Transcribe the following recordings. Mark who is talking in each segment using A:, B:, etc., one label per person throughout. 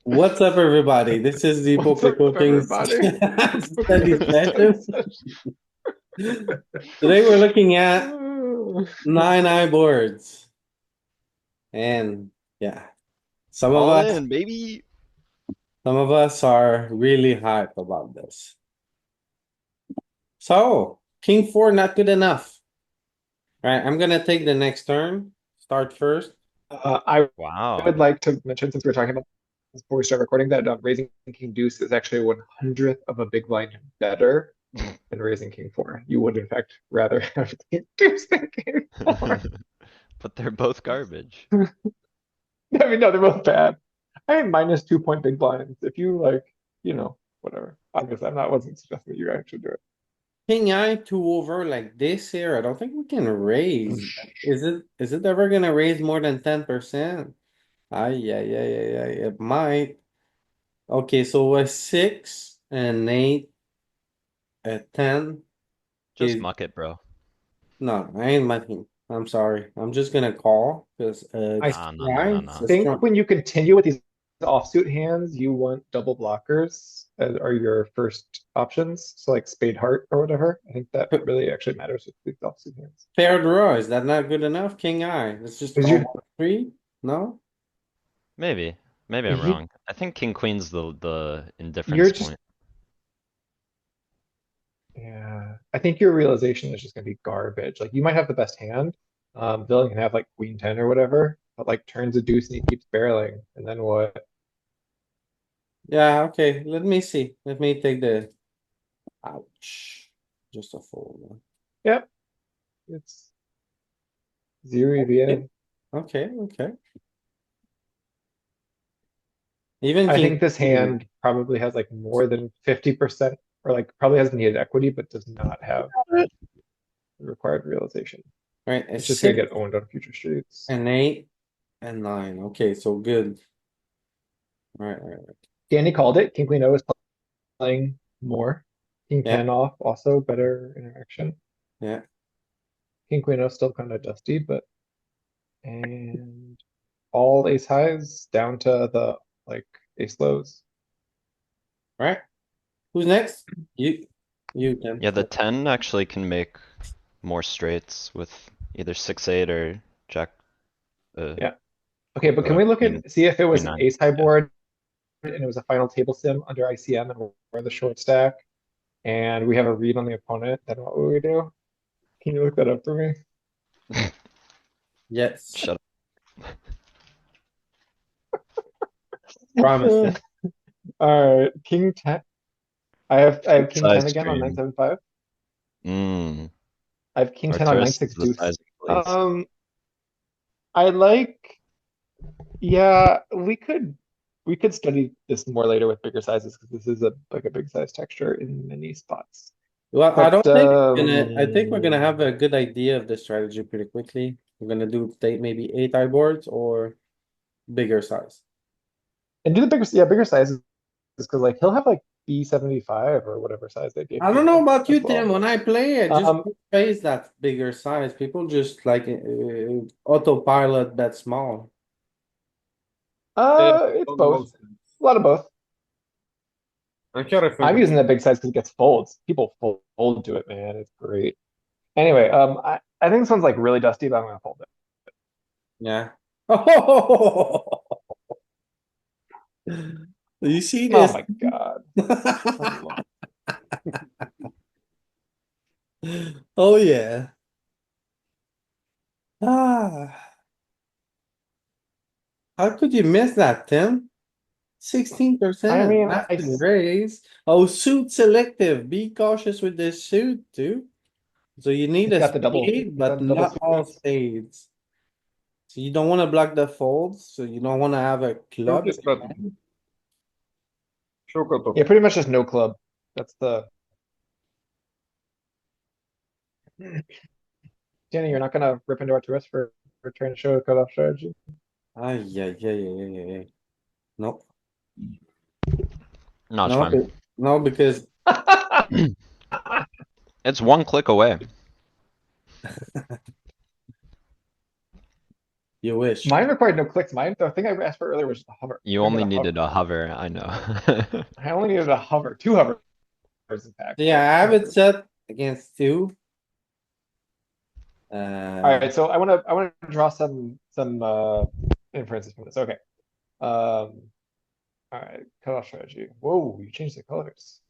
A: What's up, everybody? This is the
B: What's
A: Poker
B: up,
A: Coaching
B: everybody?
A: study
B: Study
A: session.
B: session.
A: Today we're looking at 9 eye boards. And yeah, some of
C: All
A: us,
C: in, baby.
A: some of us are really hyped about this. So, King 4 not good enough. Right, I'm gonna take the next turn. Start first.
B: I would
C: Wow.
B: like to mention, since we're talking about this before we start recording, that raising King Deuce is actually 100th of a big blind better than raising King Four. You would, in fact, rather have King Deuce than King Four.
C: But they're both garbage.
B: I mean, no, they're both bad. I have minus 2 point big blinds. If you like, whatever. Obviously, I'm not wasn't suggesting that you guys should do it.
A: King eye two over like this here. I don't think we can raise. Is it ever gonna raise more than 10%? Yeah, it might. Okay, so a 6, an 8, a 10
C: Just
A: is,
C: muck it, bro.
A: no, I ain't mucking. I'm sorry. I'm just gonna call because
B: I
C: Nah, nah, nah, nah,
A: it's
C: nah.
A: a
B: think
A: strong.
B: when you continue with these offsuit hands, you want double blockers as are your first options. So like spade heart or whatever. I think that really actually matters with these offsuit hands.
A: Pair draw. Is that not good enough? King eye. Let's just
B: Because
A: call 3. No?
C: Maybe. Maybe I'm
B: you
C: wrong. I think King Queen's the
B: you're
C: indifference
B: just
C: point.
B: yeah. I think your realization is just gonna be garbage. Like you might have the best hand. Villain can have like queen 10 or whatever, but like turns a deuce and he keeps barreling. And then what?
A: Yeah, okay. Let me see. Let me take the, ouch. Just a fold.
B: Yep, it's zero
A: Okay,
B: EVA.
A: okay. Even
B: I
A: king.
B: think this hand probably has like more than 50% or like probably has needed equity, but does not have the required realization.
A: Right, a
B: It's just gonna
A: 6,
B: get owned on future streets.
A: an 8, and 9. Okay, so good. Right.
B: Danny called it. King Queen O is playing more. King
A: Yeah,
B: 10 off, also better interaction.
A: yeah.
B: King Queen O still kind of dusty, but and all ace highs down to the like ace lows.
A: Right. Who's next? You can.
C: Yeah, the 10 actually can make more straights with either 6-8 or Jack,
B: Yeah. Okay, but can we look
C: Queen,
B: at see if it
C: Queen
B: was an
C: 9.
B: ace high
C: Yeah.
B: board and it was a final table sim under ICM and we're the short stack and we have a read on the opponent, then what would we do? Can you look that up for me?
A: Yes,
C: Shut
A: promise it.
B: Alright, King 10. I have King 10
C: Size
B: again on
C: stream.
B: 975.
C: Mmm.
B: I have King 10 on
C: Arcturus is
B: 9-6
C: the size
B: deuce.
C: of place.
B: I like, yeah, we could study this more later with bigger sizes because this is a like a big size texture in many spots.
A: Well, I
B: But
A: don't think I think we're gonna have a good idea of the strategy pretty quickly. We're gonna do maybe 8 eye boards or bigger size.
B: and do the bigger, yeah, bigger sizes because like he'll have like B75 or whatever size they gave
A: I don't know
B: people
A: about
B: as
A: you, Tim.
B: well.
A: When I play, I just
B: Um,
A: face that bigger size. People just like autopilot bet small.
B: it's both, a lot of both.
A: I gotta think
B: I'm
A: about.
B: using that big size because it gets folds. People fold to it, man. It's great. Anyway, I think this one's like really dusty, but I'm gonna fold it.
A: Yeah. Oh, you see
B: Oh
A: this?
B: my God. Come on.
A: Oh yeah. Ah, how could you miss that, Tim?
B: I
A: 16%.
B: mean,
A: That's the raise. Oh, suit selective. Be cautious with this suit too. So you need
B: it's
A: a
B: got the double,
A: spade,
B: it's
A: but
B: got the double
A: not all
B: suits.
A: spades. So you don't wanna block the folds, so you don't wanna have a club.
B: Yeah, pretty much just no club. That's the. Danny, you're not gonna rip into Arcturus for trying to show a cutoff strategy.
A: Yeah. No,
C: No, it's
A: no,
C: fine.
A: no, because
C: It's one click away.
A: You wish.
B: Mine required no clicks. Mine, the thing I asked for earlier was a hover.
C: You
B: Bring out
C: only
B: a
C: needed
B: hover.
C: a hover, I know.
B: I only needed a hover, two hovers in fact,
A: Yeah,
B: but
A: I
B: two
A: have it
B: hovers.
A: set against two.
B: So I wanna draw some inferences from this. Okay. Alright, cutoff strategy. Whoa, you changed the colors.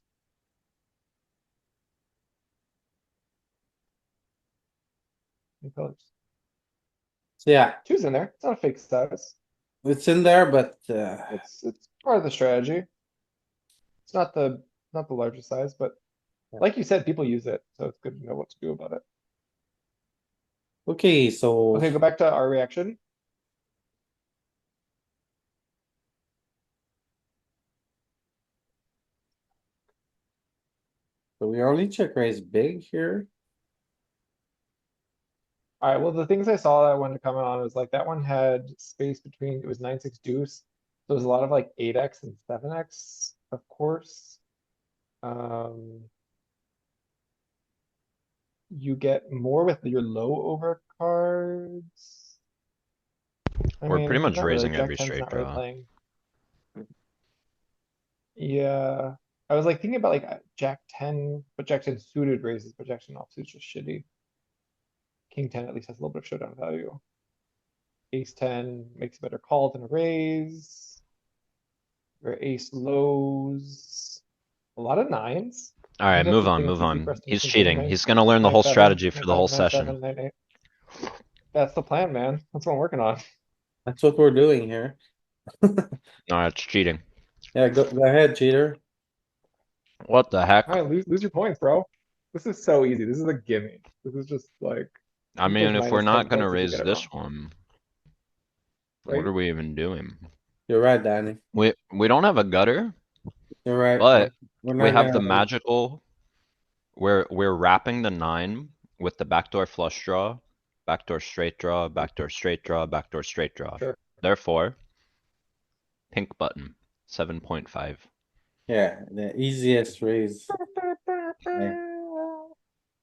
B: New colors.
A: so yeah,
B: Two's in there. It's not a fake size.
A: it's in there, but,
B: It's part of the strategy. It's not the largest size, but like you said, people use it, so it's good to know what to do about it.
A: okay, so,
B: Okay, go back to our reaction.
A: so we only check raise big here.
B: Alright, well, the things I saw that I wanted to comment on was like that one had space between, it was 9-6 deuce. So there's a lot of like 8x and 7x, of course. Um, you get more with your low overcards. I
C: We're pretty
B: mean,
C: much
B: not really.
C: raising
B: Jack
C: every
B: 10's
C: straight
B: not really
C: draw.
B: playing. Yeah. I was like thinking about like Jack 10, but Jack 10 suited raises, but Jack 10 offsuit's just shitty. King 10 at least has a little bit of showdown value. Ace 10 makes a better call than a raise. Or ace lows. A lot of nines.
C: Alright,
B: Maybe that's
C: move
B: the
C: on,
B: thing that's
C: move
B: easy for
C: on.
B: us to
C: He's
B: misconstrue.
C: cheating.
B: Nine,
C: He's gonna learn the
B: nine,
C: whole
B: seven,
C: strategy for
B: nine,
C: the
B: five,
C: whole
B: nine,
C: session.
B: seven, 9, 8. That's the plan, man. That's what I'm working on.
A: That's what we're doing here.
C: No, it's cheating.
A: Yeah, go ahead, cheater.
C: What the heck?
B: Alright, lose your points, bro. This is so easy. This is a gimme. This is just like,
C: I
B: this is like
C: mean, if we're
B: minus 10
C: not gonna
B: points if you
C: raise
B: get it
C: this
B: wrong,
C: one, what
B: right?
C: are we even doing?
A: You're right, Danny.
C: We don't have a gutter,
A: You're right.
C: but
A: We're
C: we
A: not
C: have the
A: gonna raise.
C: magical. We're wrapping the 9 with the backdoor flush draw, backdoor straight draw, backdoor straight draw, backdoor straight draw.
B: Sure.
C: Therefore, pink button, 7.5.
A: Yeah, the easiest raise. Yeah.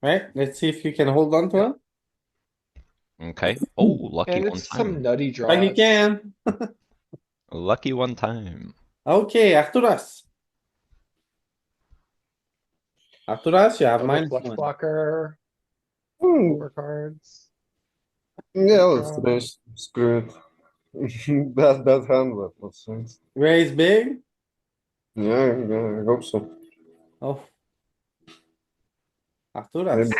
A: Right? Let's see if you can hold on to
B: Yeah,
A: it.
C: Okay. Oh, lucky
B: and
C: one
B: it's some
C: time.
B: nutty
A: Like you
B: draws.
A: can.
C: Lucky one time.
A: Okay, Arturas. Arturas, you have
B: Double
A: minus
B: flush
A: one.
B: blocker,
D: Hmm,
B: overcards,
D: yeah,
B: straight
D: let's
B: draw.
D: finish. Screw it. Bad hand, but what's sense?
A: Raise big.
D: Yeah, I hope so.
A: Oh,
D: Maybe.
A: Arturas.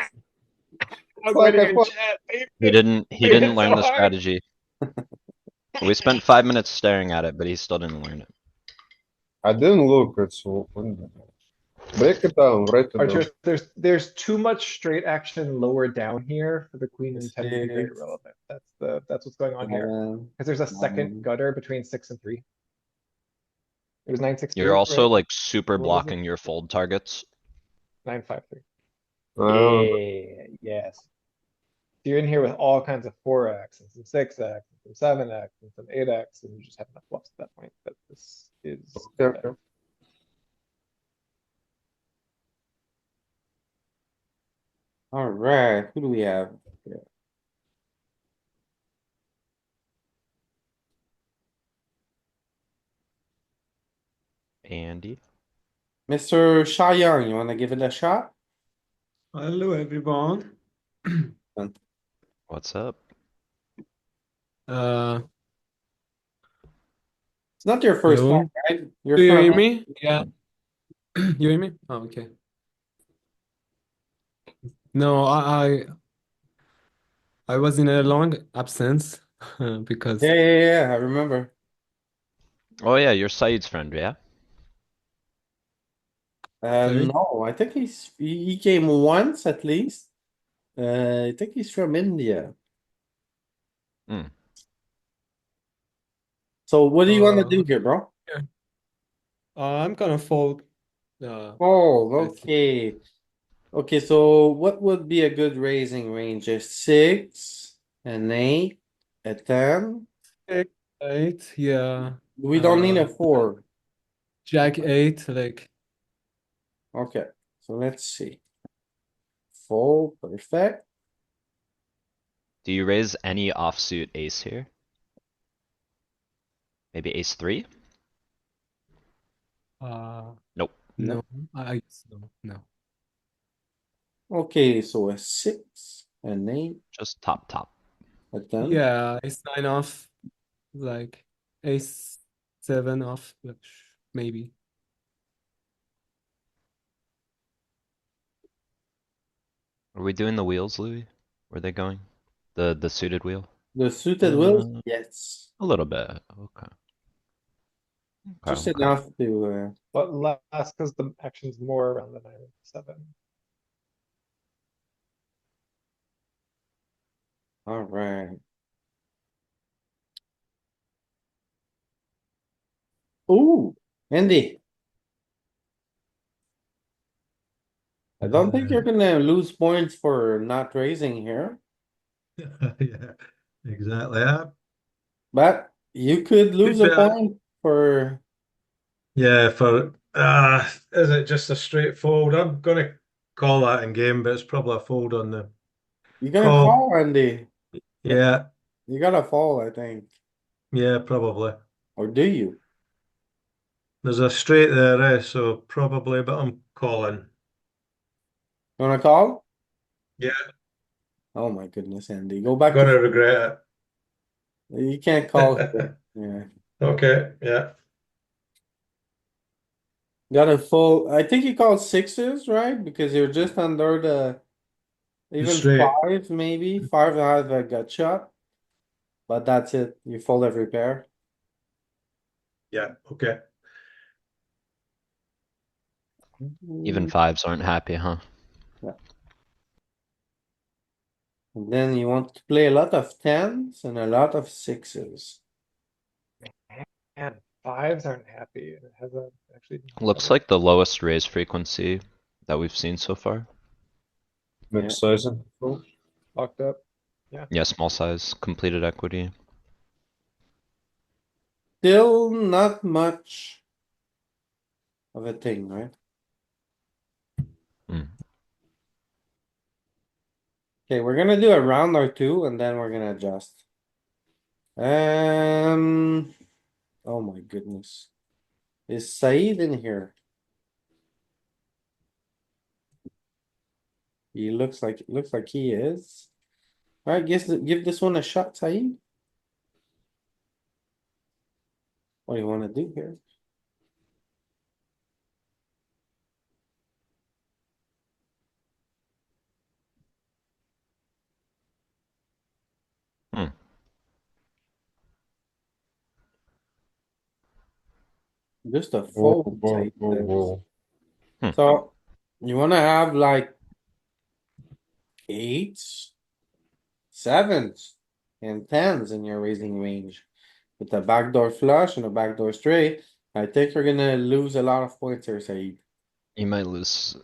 B: I was
D: Like
B: waiting
D: I
B: in
D: thought.
B: chat.
C: He didn't he
B: Made
C: didn't
B: it
C: learn
B: so
C: the
B: hard.
C: strategy. We spent 5 minutes staring at it, but he still didn't learn it.
D: I didn't look at so break it down, write it down.
B: Archer, there's too much straight action lower down here for the queen and 10 to be very
A: Six,
B: relevant. That's what's going on here.
A: seven,
B: Because there's a second
A: nine.
B: gutter between 6 and 3. It was 9, 6,
C: You're
B: 3,
C: also
B: right?
C: like super
B: What was it?
C: blocking your fold targets.
B: 9, 5, 3.
D: Uh,
B: Yeah, yes. So you're in here with all kinds of 4x and some 6x and some 7x and some 8x, and you just have enough bluffs at that point that this is
D: okay,
B: better.
D: okay.
A: Alright, who do we have? here?
C: Andy,
A: Mr. Sha Young, you wanna give it a shot?
E: Hello, everyone.
C: what's up?
E: Uh,
A: It's not your first time,
E: Hello.
A: right? You're
E: Do you
A: from,
E: hear me? Yeah. You hear me? Oh, okay. No, I was in a long absence because
A: yeah, I remember.
C: Oh yeah, you're Saeed's friend, yeah?
E: sorry.
A: No, I think he came once at least. I think he's from India.
C: Hmm.
A: So what do you wanna do
E: Okay.
A: here, bro?
E: Yeah. I'm gonna fold.
A: Oh,
E: I think
A: okay. Okay, so what would be a good raising range? A six, an eight, a ten?
E: Jack 8. Yeah.
A: We don't need a
E: But
A: four.
E: Jack 8, like
A: Okay, so let's see. Full, perfect.
C: Do you raise any offsuit ace here? Maybe ace three? Nope.
E: No, I guess no.
A: Okay, so a 6, an 8,
C: Just top.
A: a 10.
E: Yeah, ace nine off, like ace seven off, maybe.
C: Are we doing the wheels, Louis? Where are they going? The suited wheel?
A: The suited wheels,
C: Uh,
A: yes.
C: a little bit. Okay.
A: Just
C: Okay.
A: enough to,
B: But less because the action's more around the 9 and 7.
A: alright. Ooh, Andy, I don't think you're gonna lose points for not raising here,
F: Yeah, exactly.
A: but you could lose
F: Could
A: a
F: be
A: point for,
F: yeah, for is it just a straight fold? I'm gonna call that in game, but it's probably a fold on the
A: you're gonna
F: call.
A: call, Andy.
F: Yeah,
A: You gotta fall, I think.
F: yeah, probably.
A: Or do you?
F: There's a straight there, so probably, but I'm calling.
A: You wanna call?
F: Yeah,
A: Oh my goodness, Andy, go back to,
F: gonna regret
A: you can't call
F: it.
A: here. Yeah.
F: Okay, yeah.
A: Got a full, I think you called sixes, right? Because you're just under the,
F: The
A: even
F: straight.
A: five, maybe, five has a gut shot. But that's it, you fold every pair.
F: Yeah, okay.
C: Even fives aren't happy, huh?
A: And then you want to play a lot of tens and a lot of sixes.
B: And fives aren't happy. It has a actually
C: Looks
B: better.
C: like the lowest raise frequency that we've seen so far.
D: Max sizing.
B: Locked up.
C: Yeah, small size, completed equity.
A: Still not much of a thing, right?
C: Hmm.
A: Okay, we're gonna do a round or two and then we're gonna adjust. Oh my goodness. Is Said in here? He looks like he is. Alright, give this one a shot, Said. What do you wanna do here?
C: Hmm.
A: Just a
D: Whoa,
A: fold,
D: whoa,
A: Said
D: whoa,
A: says.
D: whoa.
A: So, you wanna have like eights, sevens, and tens in your raising range. With a backdoor flush and a backdoor straight, I think you're gonna lose a lot of points here, Said.
C: You might lose,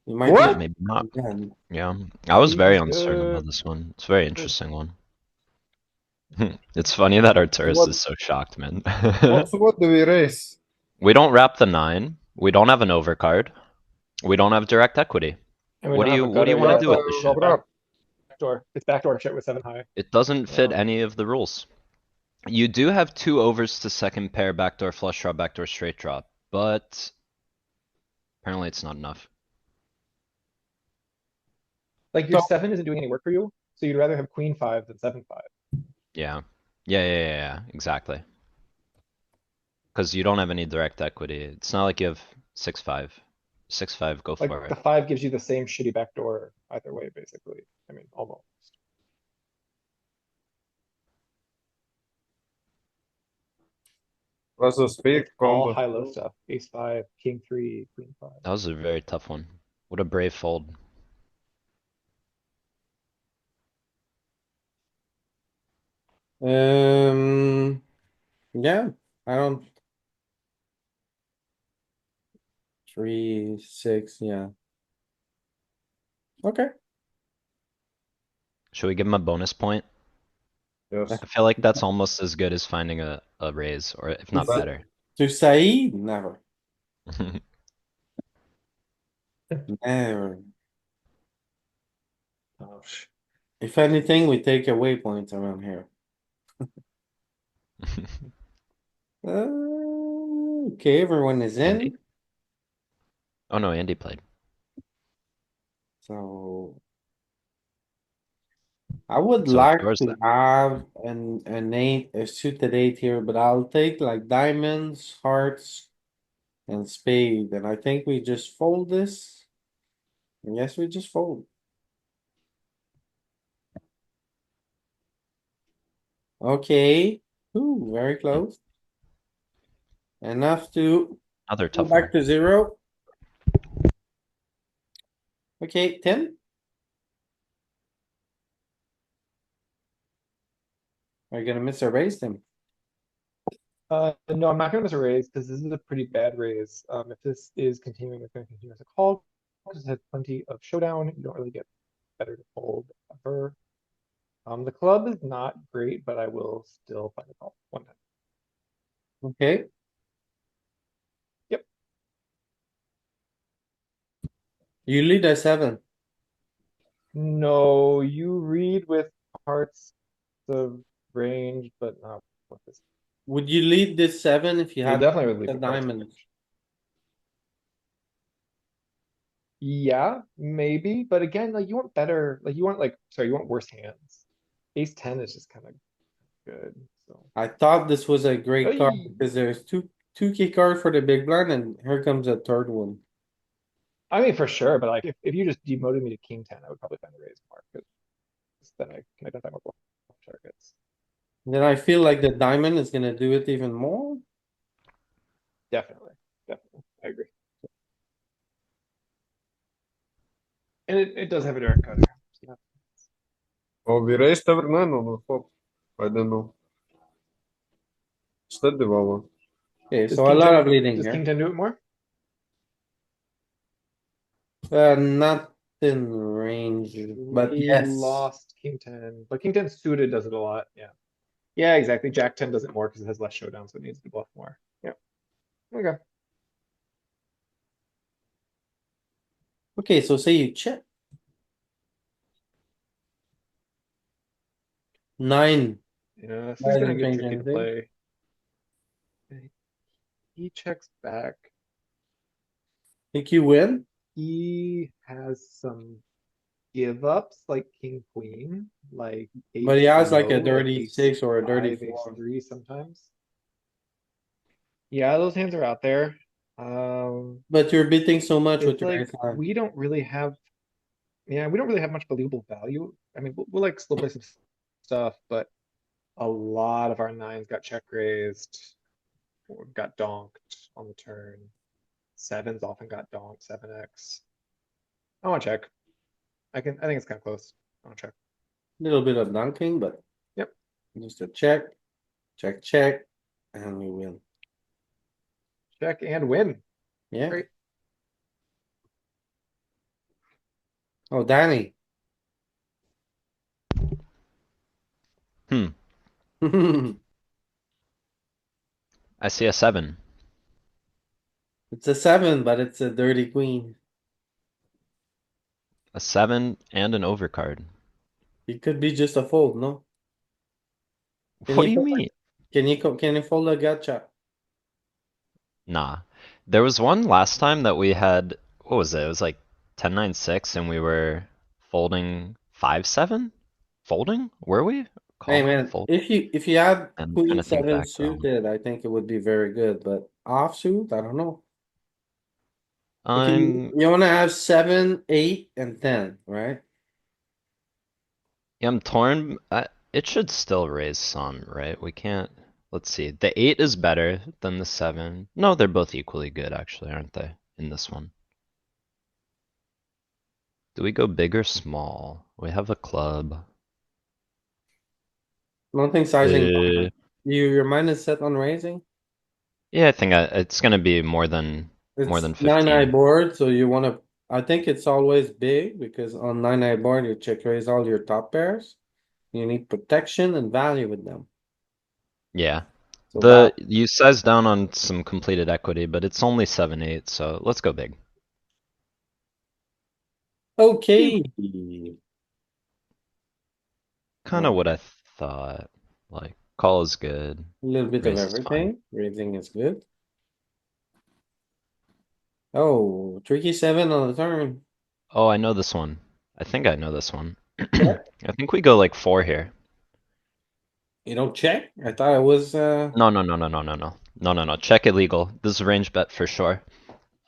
A: You might lose
D: What?
C: maybe not.
A: again.
C: Yeah, I was very
B: He's
C: uncertain about
B: good.
C: this one. It's a very interesting one. It's funny that Arturis
D: What,
C: is so shocked, man.
D: what do we raise?
C: We don't wrap the nine. We don't have an overcard. We don't have direct equity.
B: And we
C: What
B: don't
C: do
B: have
C: you
B: a
C: what do you
B: gutter
C: want to
B: yet.
C: do with this
B: It's
C: shit?
B: all
D: Crap.
B: backdoor. It's backdoor shit with 7 high.
C: It doesn't fit
B: Yeah.
C: any of the rules. You do have two overs to second pair backdoor flush draw, backdoor straight draw, but apparently it's not enough.
B: Like your 7 isn't doing any work for you, so you'd rather have queen 5 than 7-5.
C: Yeah. Yeah, exactly. Cause you don't have any direct equity. It's not like you have 6-5. 6-5, go
B: Like
C: for
B: the
C: it.
B: 5 gives you the same shitty backdoor either way, basically. I mean, almost.
D: Was a spade
B: It's all
D: combo.
B: high-low stuff. Ace 5, king 3, queen 5.
C: That was a very tough one. What a brave fold.
A: Yeah, I don't. 3, 6, yeah. Okay.
C: Should we give him a bonus point?
D: Yes.
C: I feel like that's almost as good as finding a raise, or if not
A: But-
C: better.
A: To Said, never, never.
F: Ouch.
A: If anything, we take away points around here. Okay, everyone is
C: Andy?
A: in,
C: Oh no, Andy played.
A: so. I would
C: So it's
A: like
C: yours
A: to
C: then.
A: have an eight, a suited eight here, but I'll take like diamonds, hearts, and spade, and I think we just fold this. Yes, we just fold. Okay, ooh, very close. Enough to
C: Another
A: go
C: tough
A: back
C: one.
A: to zero. Okay, 10. Are you gonna miss a raise then?
B: No, I'm not gonna miss a raise because this is a pretty bad raise. If this is continuing, it's gonna continue as a call because it has plenty of showdown. You don't really get better to fold ever. The club is not great, but I will still find a call one time.
A: Okay.
B: Yep.
A: You lead a 7.
B: No, you read with parts of range, but not with this.
A: Would you lead this 7 if you
B: You
A: had
B: definitely would leave
A: the
B: with parts of
A: diamonds?
B: range. Yeah, maybe, but again, like you want better, like you want like, sorry, you want worse hands. Ace 10 is just kind of good, so.
A: I thought this was a great card
B: Ay!
A: because there's two key cards for the big blind and here comes a third one.
B: I mean, for sure, but like if you just demoted me to King 10, I would probably find the raise more because then I can identify more bluff targets.
A: Then I feel like the diamond is gonna do it even more.
B: Definitely, definitely, I agree. And it does have a direct cutter. So
D: Oh, we raised every nine on the flop. I don't know. Steady Wawa.
A: Okay,
B: does
A: so a
B: King
A: lot
B: 10
A: of leading
B: does King
A: here.
B: 10 do it more?
A: Not in range, but
B: We
A: yes.
B: lost King 10, but King 10 suited does it a lot. Yeah. Yeah, exactly. Jack 10 does it more because it has less showdown, so it needs to bluff more. Yeah. Okay.
A: Okay, so say you check. 9.
B: Yeah, this is
A: Why
B: gonna
A: didn't
B: get
A: change
B: tricky to
A: anything?
B: play. He checks back.
A: Think you win?
B: He has some give ups like King Queen, like
A: But he
B: ace
A: has like a
B: low, like
A: dirty
B: ace
A: 6 or a dirty
B: 5, ace
A: 4.
B: 3 sometimes. Yeah, those hands are out there.
A: But you're beating so much with
B: It's
A: your
B: like
A: ace high.
B: we don't really have, yeah, we don't really have much believable value. I mean, we'll like slow play some stuff, but a lot of our nines got check raised or got donked on the turn. Sevens often got donked, 7x. I want to check. I think it's kind of close. I want to check.
A: Little bit of dunking, but
B: Yep.
A: just a check, check, check, and we win.
B: Check and win.
A: Yeah.
B: Great.
A: Oh, Danny.
C: Hmm. I see a 7.
A: It's a 7, but it's a dirty queen.
C: A 7 and an overcard.
A: It could be just a fold, no? Can
C: What do
A: you
C: you
A: fold?
C: mean?
A: Can you fold a gotcha?
C: Nah. There was one last time that we had, what was it? It was like 10-9-6 and we were folding 5-7? Folding? Were we?
A: Hey
C: Calling?
A: man,
C: Fold?
A: if you had
C: I'm trying
A: queen
C: to think
A: 7
C: back though.
A: suited, I think it would be very good, but offsuit, I don't know. Okay,
C: I'm,
A: you wanna have 7, 8, and 10, right?
C: yeah, I'm torn. It should still raise some, right? We can't, let's see. The 8 is better than the 7. No, they're both equally good actually, aren't they? In this one. Do we go big or small? We have a club.
A: I don't think sizing,
C: Uh,
A: your mind is set on raising?
C: yeah, I think it's gonna be more than
A: It's 9-eye
C: 15.
A: board, so you wanna, I think it's always big because on 9-eye board, you check raise all your top pairs. You need protection and value with them.
C: Yeah.
A: So that,
C: You size down on some completed equity, but it's only 7-8, so let's go big.
A: okay.
C: Kinda what I thought. Like, Call is good.
A: A little bit of
C: Raise is fine.
A: everything. Raising is good. Oh, tricky 7 on the turn.
C: Oh, I know this one. I think I know this one.
A: Yeah.
C: I think we go like 4 here.
A: You don't check? I thought it was,
C: No, no, no, no, no, no, no. No, no, no. Check illegal. This is a range bet for sure.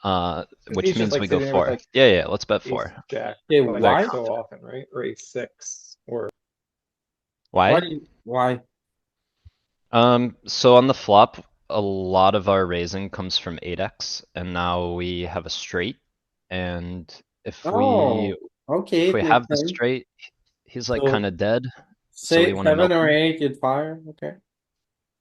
C: Which
B: He's just
C: means
B: like
C: we go
B: sitting there with
C: 4.
B: like
C: Yeah, yeah, let's bet
B: ace
C: 4.
B: jack
A: okay,
B: like
C: Very
A: why?
B: so
C: confident.
B: often, right? Or ace six or
A: Why
C: Why?
A: do you, why?
C: So on the flop, a lot of our raising comes from 8x, and now we have a straight. And if we
A: Oh, okay, it
C: have
A: makes
C: the
A: sense.
C: straight, he's like
A: So
C: kind of dead. So we
A: say
C: want to
A: 7
C: milk
A: or
C: him.
A: 8, you'd fire, okay.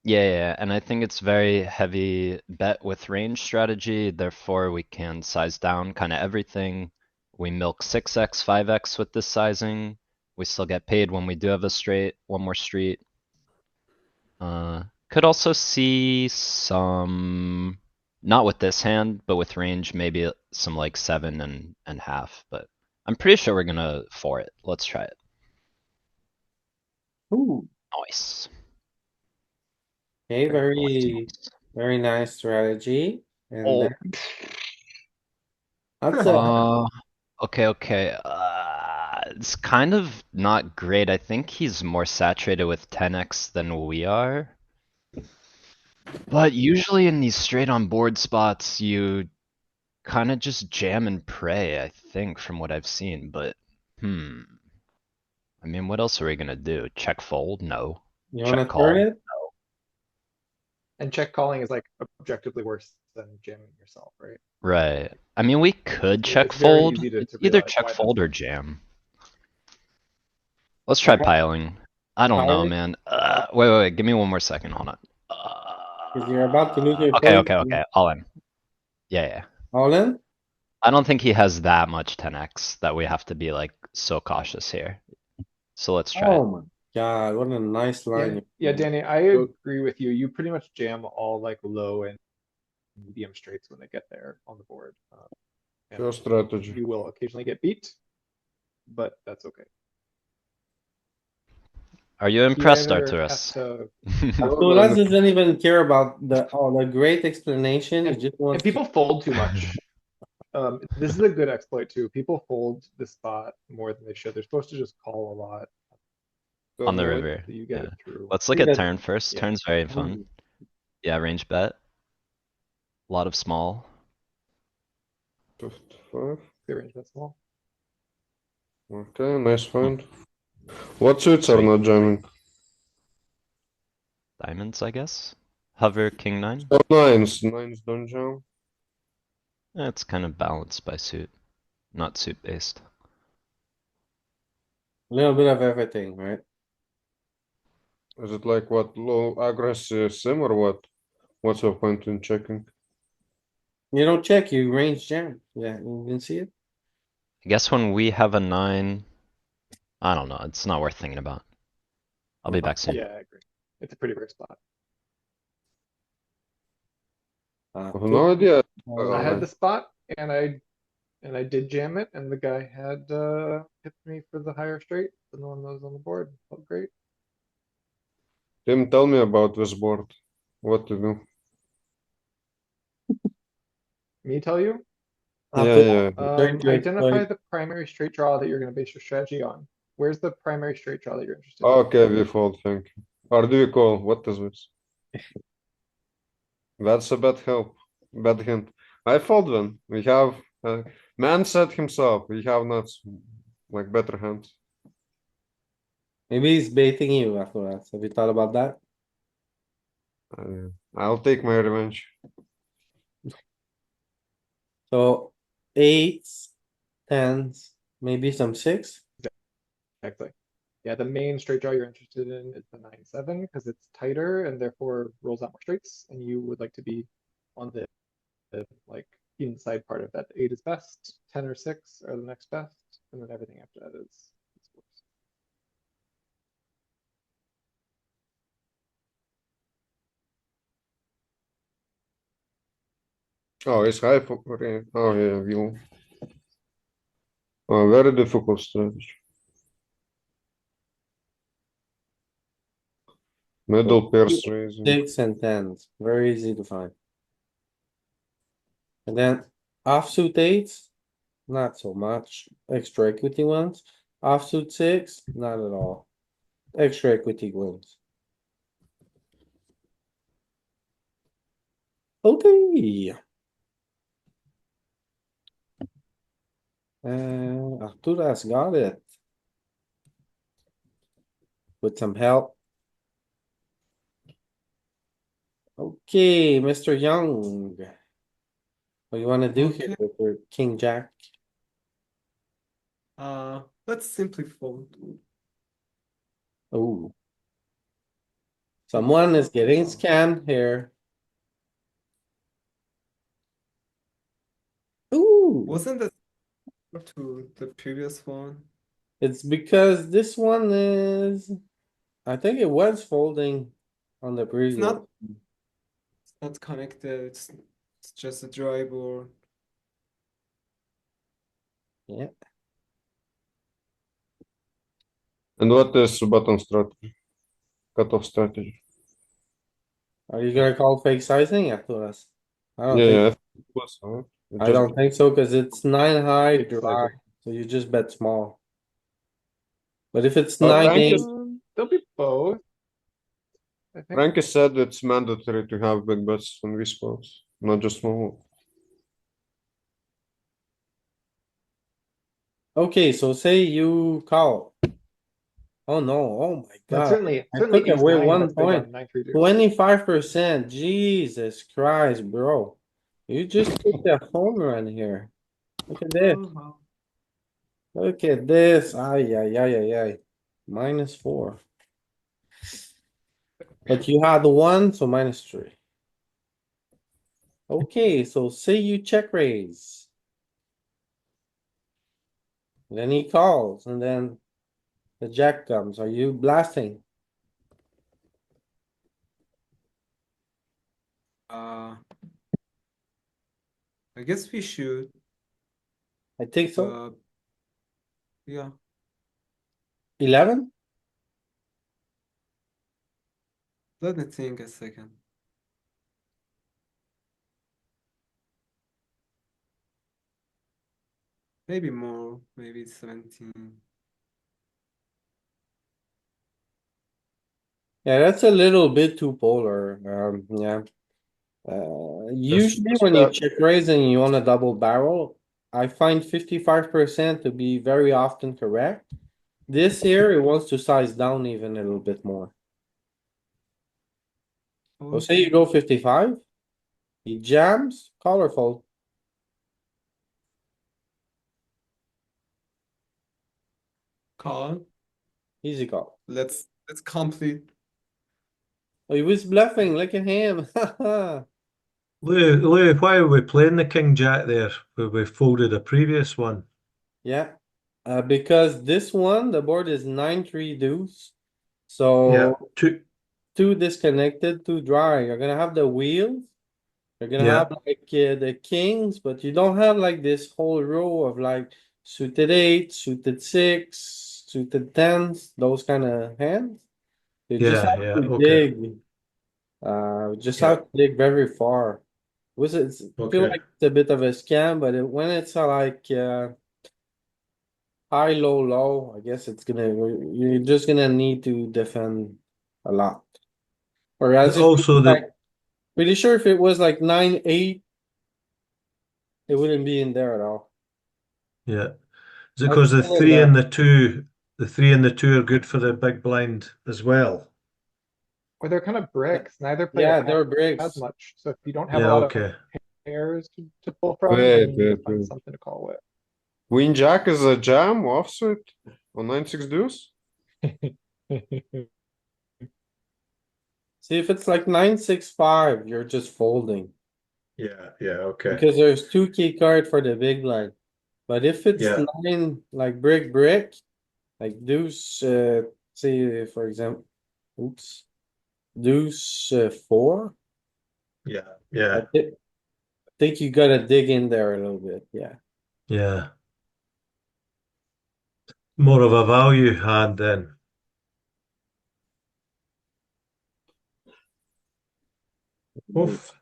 C: Yeah, yeah, and I think it's very heavy bet with range strategy, therefore we can size down kind of everything. We milk 6x, 5x with this sizing. We still get paid when we do have a straight, one more street. Could also see some, not with this hand, but with range, maybe some like 7 and half, but I'm pretty sure we're gonna 4 it. Let's try it.
A: Ooh,
C: Nice.
A: okay,
C: Very nice.
A: very nice strategy. And
C: Oh.
A: then, that's a,
C: Okay, okay. It's kind of not great. I think he's more saturated with 10x than we are. But usually in these straight on board spots, you kind of just jam and pray, I think, from what I've seen. But, I mean, what else are we gonna do? Check fold? No.
A: you
C: Check
A: wanna turn
C: call?
A: it?
B: and check calling is like objectively worse than jamming yourself, right?
C: Right. I mean, we could check
B: It's very
C: fold.
B: easy to
C: It's either
B: realize
C: check
B: why that's
C: fold or
B: the
C: jam. Let's try piling. I don't know,
A: Piling?
C: man. Wait. Give me one more second. Hold on.
A: Cause you're about to lose your
C: Okay,
A: point.
C: okay, okay. All in. Yeah, yeah.
A: All in?
C: I don't think he has that much 10x that we have to be like so cautious here. So let's try
A: Oh
C: it.
A: my god, what a nice
B: Yeah,
A: line.
B: yeah, Danny, I
D: Good.
B: agree with you. You pretty much jam all like low and medium straights when they get there on the board. And
D: Your strategy.
B: you will occasionally get beat, but that's okay.
C: Are you
B: You
C: impressed,
B: either have
C: Arturus?
B: to,
A: Arturas doesn't even care about the great explanation, he
B: and,
A: just
B: and
A: wants to.
B: people fold too much. This is a good exploit too. People fold the spot more than they should. They're supposed to just call a lot,
C: On the
D: Turn
C: river.
B: so you get
C: Yeah.
B: it through.
C: Let's look
A: See
C: at
A: that-
C: turn first.
B: Yeah.
C: Turn's very fun. Yeah, range bet. A lot of small.
D: 55.
B: The range that small.
D: Okay, nice find. What suits are
C: Sweet.
D: not jamming?
C: Diamonds, I guess. Hover king 9.
D: Oh, nines. Nines don't jam.
C: It's kind of balanced by suit, not suit based.
A: Little bit of everything, right?
D: Is it like what, low aggressive sim or what? What's your point in checking?
A: You don't check, you range jam, yeah, you can see it.
C: I guess when we have a 9, I don't know. It's not worth thinking about. I'll be back soon.
B: Yeah, I agree. It's a pretty rare spot.
D: I have no idea.
B: I had
D: Uh,
B: the spot and I did jam it and the guy had hit me for the higher straight, but no one was on the board. Felt great.
D: Tim, tell me about this board. What to do?
B: Me tell you,
D: Yeah, yeah.
B: identify the primary straight draw that you're gonna base your strategy on. Where's the primary straight draw that you're interested in?
D: Okay, we fold, thank you. Or do we call? What is this? That's a bad help. Bad hint. I fold then. We have man said himself. We have not like better hands.
A: Maybe he's baiting you after that, have you thought about that?
D: I'll take my revenge.
A: So, eights, tens, maybe some six?
B: Exactly. Yeah, the main straight draw you're interested in is the 9-7 because it's tighter and therefore rolls out more straights, and you would like to be on the like inside part of that. The 8 is best, 10 or 6 are the next best, and then everything after that is worse.
D: Oh, it's high for oh yeah, you. Oh, very difficult strategy. Middle pairs raising.
A: 6 and 10s, very easy to find. And then offsuit eights, not so much. Extra equity ones. Offsuit six, not at all. Extra equity ones. Okay. Artura's got it. With some help. Okay, Mr. Young. What do you wanna do here
E: Okay.
A: with your king jack?
E: Let's simply fold.
A: Oh. Someone is getting scammed here. Ooh,
E: Wasn't that to the previous one?
A: it's because this one is, I think it was folding on the
E: It's
A: previous.
E: not connected. It's just a dry board.
A: Yeah,
D: And what is button strategy? Cutoff strategy.
A: are you gonna call fake sizing after us? I don't
D: Yeah,
A: think,
D: yeah. It was, huh? It
A: I
D: just-
A: don't think so, cuz it's 9 high
D: Fake
A: dry,
D: sizing.
A: so you just bet small. But if it's
D: Oh,
A: 9
D: Frank
A: 8,
D: is,
B: There'll be both. I think.
D: Frank has said it's mandatory to have big bets on these spots, not just small.
A: okay, so say you call. Oh no, oh my
B: But
A: god,
B: certainly,
A: I
B: certainly
A: took
B: ace
A: away
B: nine,
A: 1
B: that's big
A: point.
B: on 9-3 deuce.
A: 25%, Jesus Christ, bro. You just took the home run here. Look at this,
E: Oh, wow.
A: look at this, ay, ay, ay, ay, ay. -4. But you had 1, so -3. Okay, so say you check raise. Then he calls, and then the jack comes, are you blasting?
E: I guess we should,
A: I think so.
E: but yeah.
A: 11?
E: Let me think a second. Maybe more, maybe 17.
A: Yeah, that's a little bit too polar, yeah. Usually when you check raise and you want a double barrel, I find 55% to be very often correct. This here, it wants to size down even a little bit more. So say you go 55, he jams, colorful,
E: Call.
A: easy call.
E: Let's complete.
A: Oh, he was bluffing, look at him.
F: Lou, why are we playing the King Jack there? Where we folded a previous one.
A: Yeah, because this one, the board is 9-3 deuce.
F: Yeah,
A: So
F: two.
A: two disconnected, two dry. You're gonna have the wheels. You're gonna
F: Yeah,
A: have like the kings, but you don't have like this whole row of like suited eight, suited six, suited tens, those kind of hands. You just
F: yeah,
A: have
F: yeah.
A: to
F: Okay,
A: dig. Just
F: yeah,
A: have to dig very far. Was it feel
F: okay.
A: like it's a bit of a scam, but when it's like high, low, low, I guess it's gonna you're just gonna need to defend a lot. Or as if
F: Also,
A: like pretty sure if it was like 9-8, it wouldn't be in there at all.
F: yeah. Is it
A: How's it
F: because the
A: still in
F: three
A: there?
F: and the three and the two are good for the big blind as well?
B: Or they're kind of bricks. Neither
A: Yeah,
B: player
A: there are
B: has
A: bricks.
B: much. So if you don't have a
F: Yeah,
B: lot of
F: okay.
B: pairs to pull from, then
D: Wait,
B: you need to
D: wait,
B: find
D: wait.
B: something to call with.
D: Queen Jack is a jam offsuit on 9-6 deuce?
A: See, if it's like 9-6-5, you're just folding.
F: Yeah, yeah, okay.
A: Because there's two key card for the big line. But if it's
F: Yeah,
A: 9, like brick, like deuce, say for example, oops, deuce 4,
F: yeah,
A: I
F: yeah,
A: think you gotta dig in there a little bit, yeah.
F: yeah. More of a value hand then. Oof.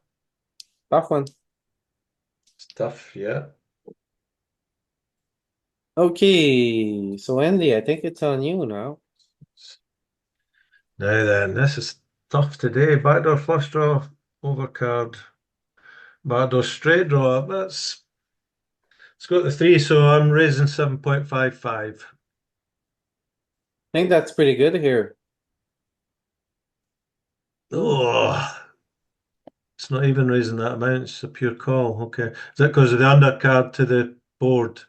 A: Tough one.
F: Stuff, yeah.
A: Okay, so Andy, I think it's on you now.
F: Now then, this is tough today. Backdoor flush draw, overcard, backdoor straight draw. It's got the three, so I'm raising 7.55.
A: I think that's pretty good here.
F: Oh, it's not even raising that amount. It's a pure call. Okay. Is that because of the undercard to the board?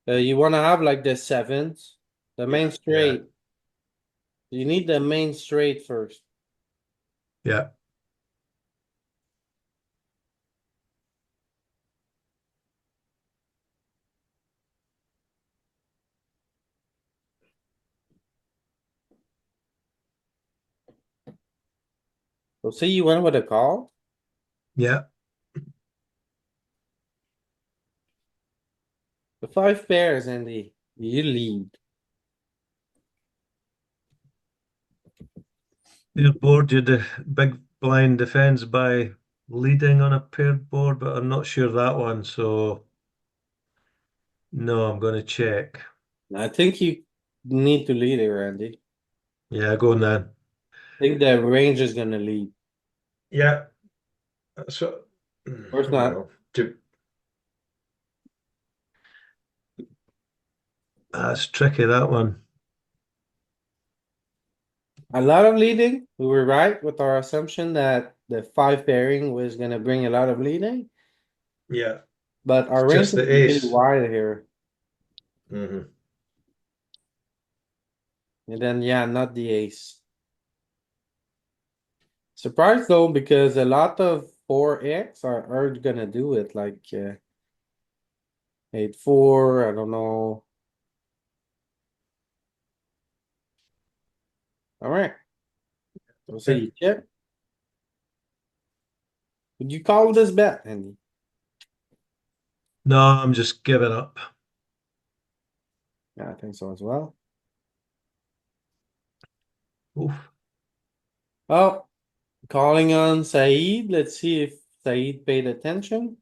A: You wanna have like the sevens, the main
F: Yeah.
A: straight. You need the main straight first.
F: Yeah.
A: So see, you went with a call.
F: Yeah.
A: The five pairs, Andy. You lead.
F: Your board, you the big blind defends by leading on a paired board, but I'm not sure that one. So no, I'm going to check.
A: I think you need to lead here, Andy.
F: Yeah, go on then.
A: I think the range is gonna lead.
F: Yeah. So,
A: Course not.
F: well, that's tricky, that one.
A: A lot of leading. We were right with our assumption that the five pairing was gonna bring a lot of leading,
F: Yeah.
A: but
F: It's
A: our range
F: just
A: is
F: the
A: really
F: ace.
A: wide here.
F: Hmm.
A: And then, yeah, not the ace. Surprised though, because a lot of 4x are gonna do it, like, 8-4, I don't know. Alright. So say you chip. Would you call this bet, Andy?
F: No, I'm just giving up.
A: Yeah, I think so as well.
F: Oof.
A: Oh, calling on Saeed. Let's see if Saeed paid attention.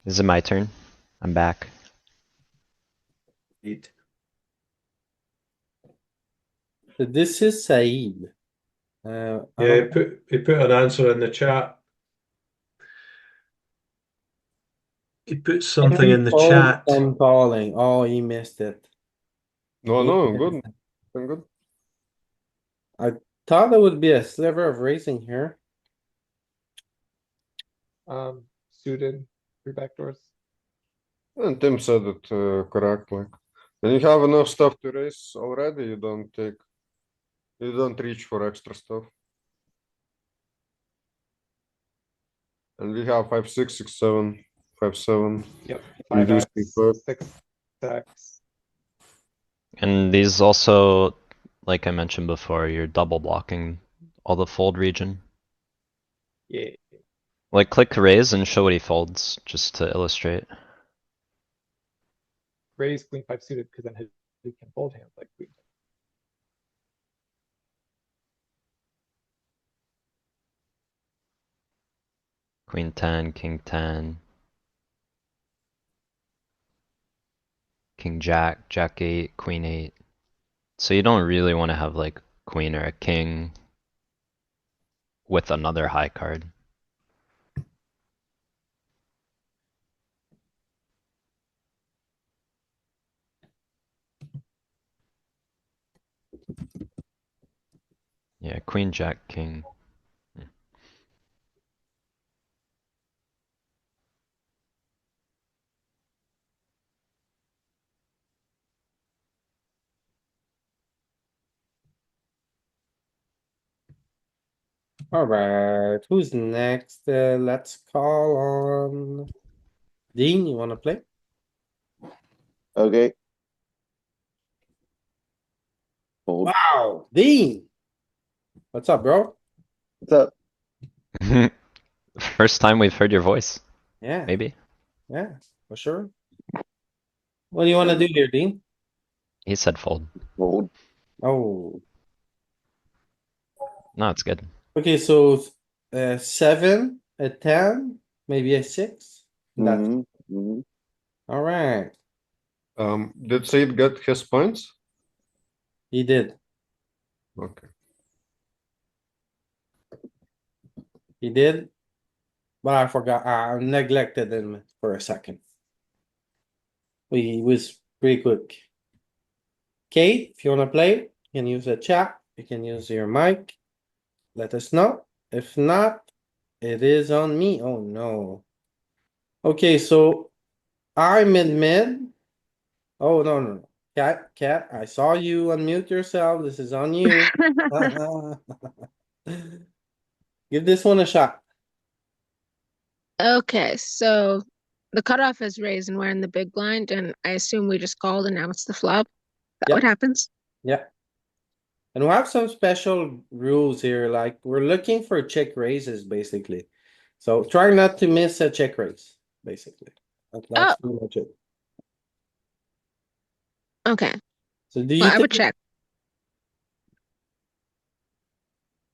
C: Is it my turn? I'm back.
F: Eight.
A: So this is Saeed. I
F: Yeah,
A: don't.
F: he put an answer in the chat. He put something
A: Henry
F: in the
A: fold
F: chat.
A: from calling. Oh, he missed it.
D: No,
A: He
D: no,
A: missed
D: good.
A: it.
D: I'm good.
A: I thought there would be a sliver of racing here.
B: Suited, three backdoors.
D: And Tim said it correctly. When you have enough stuff to raise already, you don't reach for extra stuff. And we have 5-6, 6-7, 5-7.
B: Yep,
D: Reducing
B: 5x,
D: first.
B: 6x.
C: And these also, like I mentioned before, you're double blocking all the fold region.
B: Yeah,
C: Like click raise and show what he folds, just to illustrate.
B: raise queen five suited because then he can fold hands like queen.
C: Queen 10, king 10. King jack, jack 8, queen 8. So you don't really want to have like queen or a king with another high card. Yeah, queen, jack, king.
A: Alright, who's next? Let's call on Dean, you wanna play?
G: Okay. Fold.
A: Wow, Dean! What's up, bro?
G: What's up?
C: First time we've heard your voice,
A: Yeah,
C: maybe?
A: yeah, for sure. What do you wanna do here, Dean?
C: He said fold.
G: Fold.
A: Oh,
C: No, it's good.
A: okay, so, 7, a 10, maybe a 6? That's,
G: Mhm.
A: alright,
D: Did Sid get his points?
A: he did,
D: Okay.
A: he did. But I forgot, I neglected him for a second. He was pretty quick. Kate, if you wanna play, you can use the chat, you can use your mic. Let us know. If not, it is on me. Oh no. Okay, so I'm in mid. Oh no, no, no. Cat, I saw you unmute yourself. This is on you. Give this one a shot.
H: Okay, so the cutoff is raised and we're in the big blind, and I assume we just called and now it's the flop. That
A: Yep.
H: what happens?
A: Yeah. And we have some special rules here, like we're looking for check raises, basically. So try not to miss a check raise, basically. That's pretty much it.
H: Okay.
A: So do you
H: Well, I would
A: think
H: check.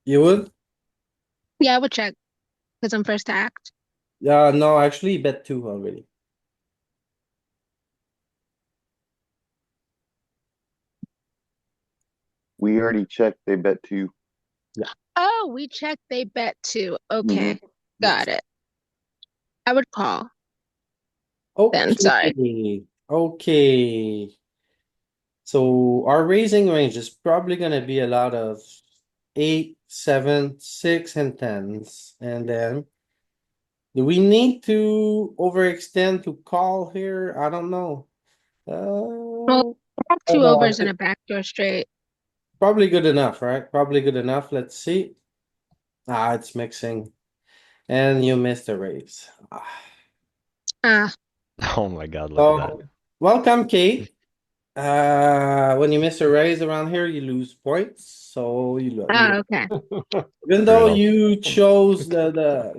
A: you would?
H: Yeah, I would check because I'm first to act.
A: Yeah, no, actually bet 2 already.
G: We already checked. They bet 2.
H: Oh, we checked. They bet too. Okay, got it. I would call then. Sorry.
A: Okay, okay. So our raising range is probably gonna be a lot of 8, 7, 6, and 10s. And then do we need to overextend to call here? I don't know.
H: Well, I have
A: Oh
H: two
A: no, I
H: overs and
A: think
H: a backdoor straight.
A: probably good enough, right? Probably good enough. Let's see. Ah, it's mixing. And you missed a raise. Ah.
H: Ah,
C: Oh my god, look at that.
A: So, welcome, Kate. When you miss a raise around here, you lose points. So
H: okay.
A: even though
C: Brutal.
A: you chose the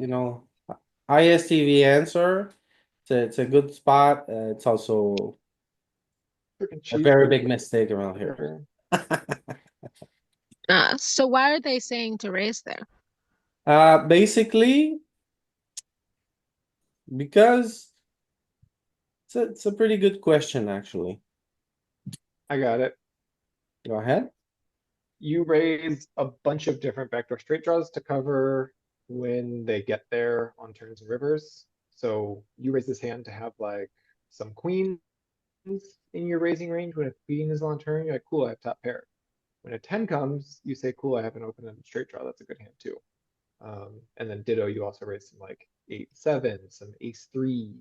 A: ISTV answer, it's a good spot. It's also
B: Freaking
A: a very
B: cheeseburger.
A: big mistake around here.
H: So why are they saying to raise there?
A: Basically, because it's a pretty good question, actually.
B: I got it.
A: Go ahead.
B: You raise a bunch of different backdoor straight draws to cover when they get there on turns and rivers. So you raise this hand to have like some queens in your raising range. When a queen is on turn, you're like, cool, I have top pair. When a 10 comes, you say, cool, I have an open-ended straight draw. That's a good hand too. And then ditto, you also raise some like 8-7, some ace-3,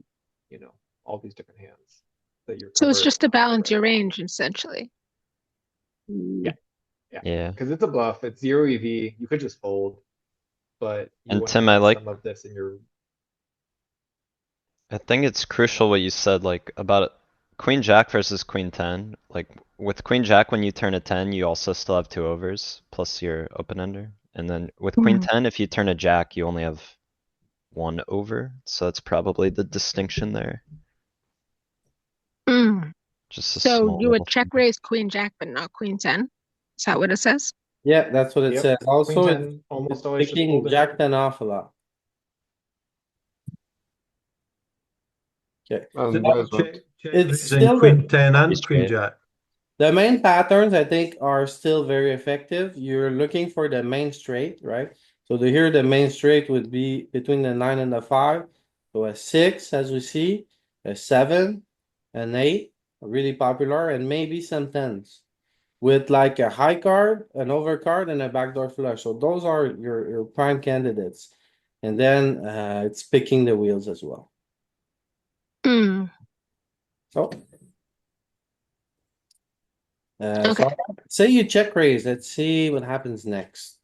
B: all these different hands that you're
H: So it's
B: covered
H: just to
B: on the
H: balance
B: river.
H: your range, essentially.
B: Yeah.
C: Yeah.
B: Because it's a bluff, it's 0 EV, you could just fold, but you
C: And
B: want to
C: Tim, I
B: get
C: like,
B: some of this in your.
C: I think it's crucial what you said, like, about Queen Jack versus Queen 10. Like, with Queen Jack, when you turn a 10, you also still have 2 overs, plus your open ender. And then with Queen 10, if you turn a Jack, you only have 1 over, so that's probably the distinction there.
H: Mm.
C: Just a
H: So
C: small
H: you would
C: little
H: check
C: thing.
H: raise queen jack, but not queen 10? Is that what it says?
A: Yeah, that's what it
B: Yep,
A: says.
B: Queen
A: Also,
B: 10 almost
A: it's
B: always just
A: picking
B: folding.
A: Jack 10 off a lot. Okay.
D: And
B: Did
D: why is
B: not
D: that?
F: Check
A: It's
F: raising
A: still
F: queen
A: the,
F: 10
C: Pretty
F: and queen
C: straight.
F: jack.
A: the main patterns, I think, are still very effective. You're looking for the main straight, right? So here the main straight would be between the 9 and the 5. So a 6, as we see, a 7, an 8, really popular, and maybe some 10s. With like a high card, an overcard, and a backdoor flush. So those are your prime candidates. And then it's picking the wheels as well.
H: Mm.
A: So.
H: Okay.
A: So say you check raise, let's see what happens next.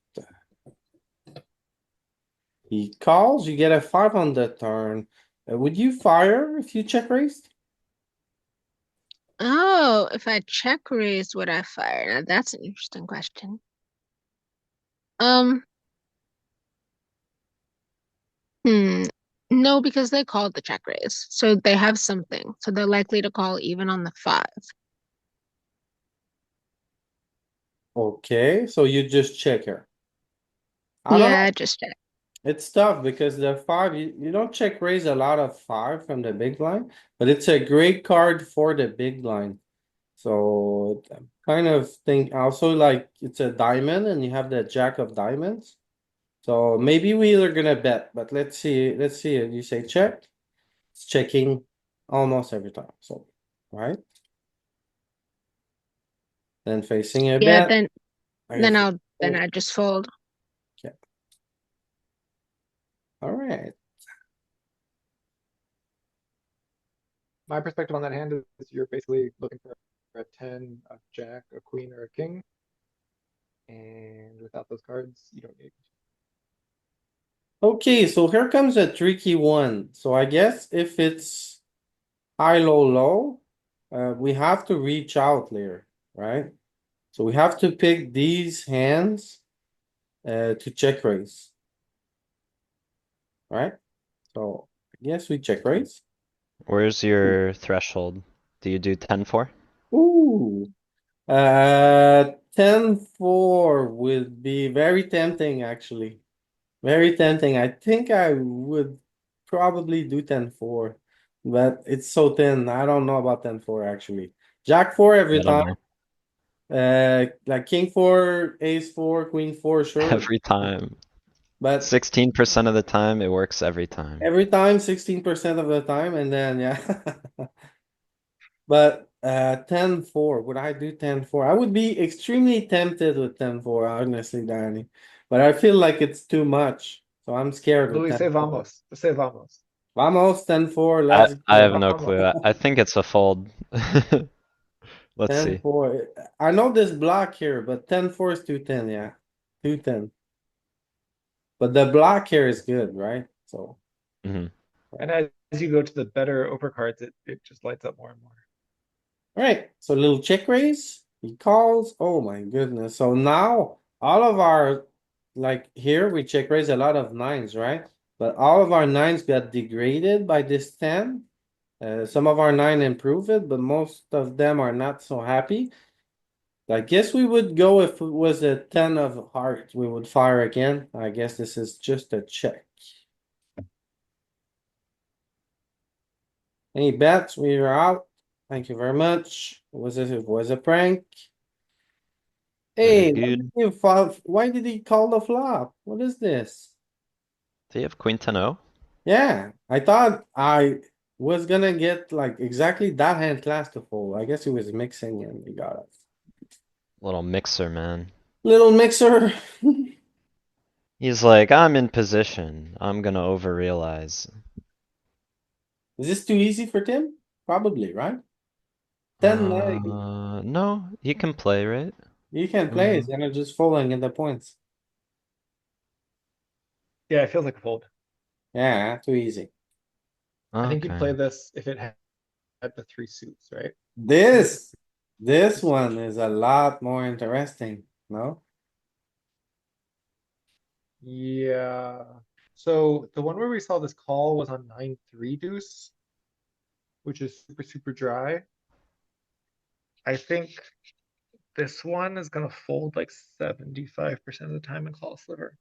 A: He calls, you get a 5 on the turn. Would you fire if you check raised?
H: Oh, if I check raise, would I fire? Now that's an interesting question. Um, no, because they called the check raise, so they have something. So they're likely to call even on the 5.
A: Okay, so you just check her. I don't know.
H: Yeah, just check.
A: It's tough because the 5, you don't check raise a lot of 5 from the big line, but it's a great card for the big line. So kind of think also like it's a diamond and you have the jack of diamonds. So maybe we are gonna bet, but let's see. Let's see. You say check. It's checking almost every time. So, right? Then facing a
H: Yeah,
A: bet. I guess.
H: then I just fold.
A: Yeah. All right.
B: My perspective on that hand is you're basically looking for a 10, a jack, a queen, or a king. And without those cards, you don't need.
A: Okay, so here comes a tricky one. So I guess if it's high, low, low, we have to reach out there, right? So we have to pick these hands to check raise, right? So I guess we check raise.
C: Where's your threshold? Do you do 10-4?
A: Ooh, 10-4 would be very tempting, actually. Very tempting. I think I would probably do 10-4, but it's so thin. I don't know about 10-4 actually. Jack 4 every
C: I don't
A: time.
C: know.
A: Like King 4, Ace 4, Queen 4, sure.
C: Every time.
A: But
C: 16% of the time, it works every time.
A: every time, 16% of the time, and then yeah. But 10-4, would I do 10-4? I would be extremely tempted with 10-4, honestly, Danny. But I feel like it's too much. So I'm scared with
B: Louis, say
A: 10-4.
B: vamos. Just say vamos.
A: Vamos, 10-4,
C: I,
A: let's
C: I have
A: go.
C: no
B: Vamos.
C: clue. I think it's a fold. Let's
A: Ten
C: see.
A: four. I know this block here, but 10-4 is 210, yeah. 210. But the block here is good, right? So,
C: Mhm.
B: And as you go to the better overcards, it just lights up more and more.
A: alright, so little check raise. He calls. Oh my goodness. So now all of our, like here, we check raise a lot of nines, right? But all of our nines got degraded by this 10. Some of our 9 improve it, but most of them are not so happy. I guess we would go if it was a 10 of hearts, we would fire again. I guess this is just a check. Any bets? We are out. Thank you very much. It was a prank.
C: Very
A: Hey,
C: good.
A: why did he call the flop? What is this?
C: Do you have Queen 10-0?
A: Yeah, I thought I was gonna get like exactly that hand class to fold. I guess he was mixing and he got us.
C: Little mixer, man.
A: Little mixer.
C: He's like, I'm in position. I'm gonna overrealize.
A: Is this too easy for Tim? Probably, right? 10 leg.
C: No, he can play, right?
A: You can play, it's gonna just falling in the points.
B: Yeah, it feels like a fold.
A: Yeah, too easy.
B: I think you'd play
C: Okay.
B: this if it had the 3 suits, right?
A: This one is a lot more interesting, no?
B: Yeah. So the one where we saw this call was on 9-3 deuce, which is super, super dry. I think this one is gonna fold like 75% of the time and call a sliver.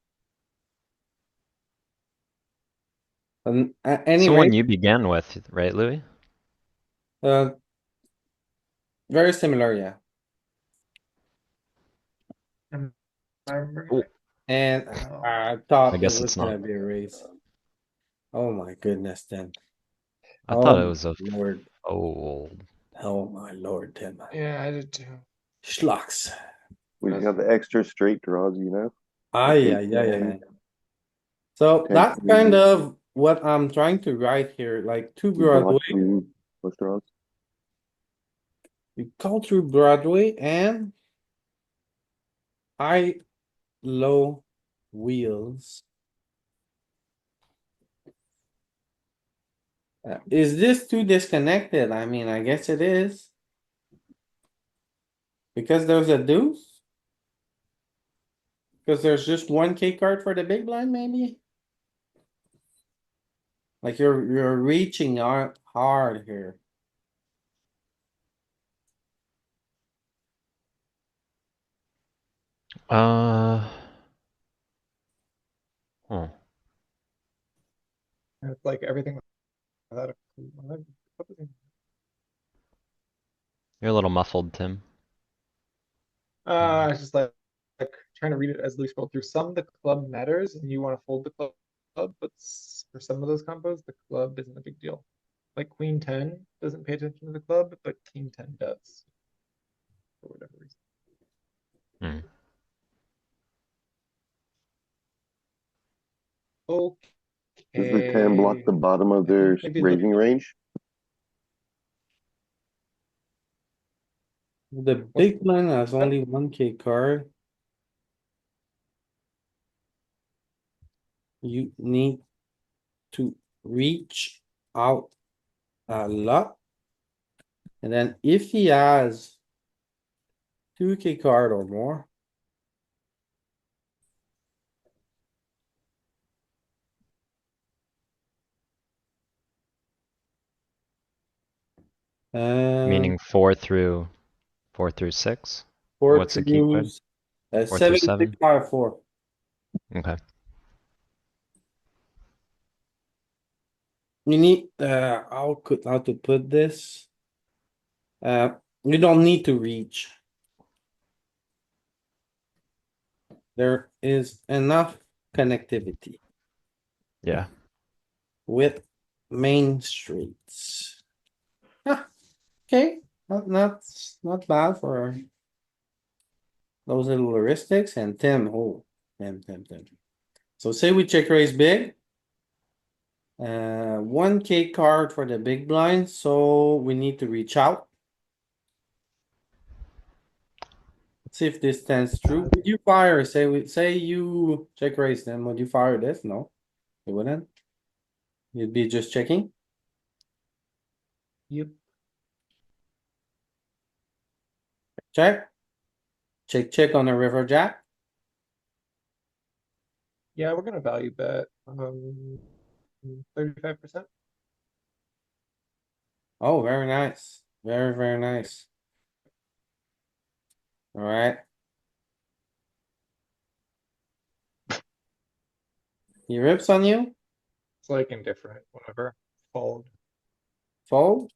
A: And at
C: It's
A: any
C: the one
A: rate,
C: you began with, right, Louis?
A: uh, very similar, yeah.
B: Am I remembering
C: Oh,
B: right?
A: And
B: No.
A: I
C: I
A: thought it
C: guess
A: was
C: it's not.
A: gonna be a race. Oh my goodness, Tim.
C: I
A: Oh
C: thought it
A: my
C: was a
A: lord.
C: fold.
A: Oh my lord, Tim.
B: Yeah, I did too.
A: Schlucks.
G: We got the extra straight draws, you know?
A: Ah,
G: Like
A: yeah,
G: ace
A: yeah, yeah.
G: ten,
A: So
G: 10
A: that's kind
G: queen,
A: of what I'm trying to write here, like two
G: block
A: Broadway.
G: two flush draws.
A: You call through Broadway and high, low wheels. Is this too disconnected? I mean, I guess it is. Because there's a deuce? Because there's just one K card for the big blind, maybe? Like you're reaching out hard here.
C: Huh.
B: And it's like everything without a.
C: You're a little muffled, Tim.
B: It's just like trying to read it as loose roll through. Some the club matters, and you want to fold the club, but for some of those combos, the club isn't a big deal. Like Queen 10 doesn't pay attention to the club, but King 10 does. For whatever reason.
C: Hmm.
G: Does the 10 block the
B: Okay.
G: bottom of
B: I
G: their
B: think maybe
G: raising range?
A: The big blind has only one K card. You need to reach out a lot. And then if he has 2K card or more.
C: Meaning 4 through 6?
A: Four
C: What's the key card?
A: twos,
C: 4 through
A: 7, 6,
C: 7?
A: 5, 4.
C: Okay.
A: You need, how to put this? You don't need to reach. There is enough connectivity
C: Yeah.
A: with main streets. Ah, okay, not bad for those little heuristics and Tim, oh, Tim. So say we check raise big. 1K card for the big blind, so we need to reach out. Let's see if this stands true. Would you fire, say you check raise them, would you fire this? No, you wouldn't. You'd be just checking.
B: Yep.
A: Check. Check on a river jack.
B: Yeah, we're gonna value bet 35%.
A: Oh, very nice. Very nice. Alright. He rips on you,
B: It's like indifferent, whatever. Fold.
A: fold.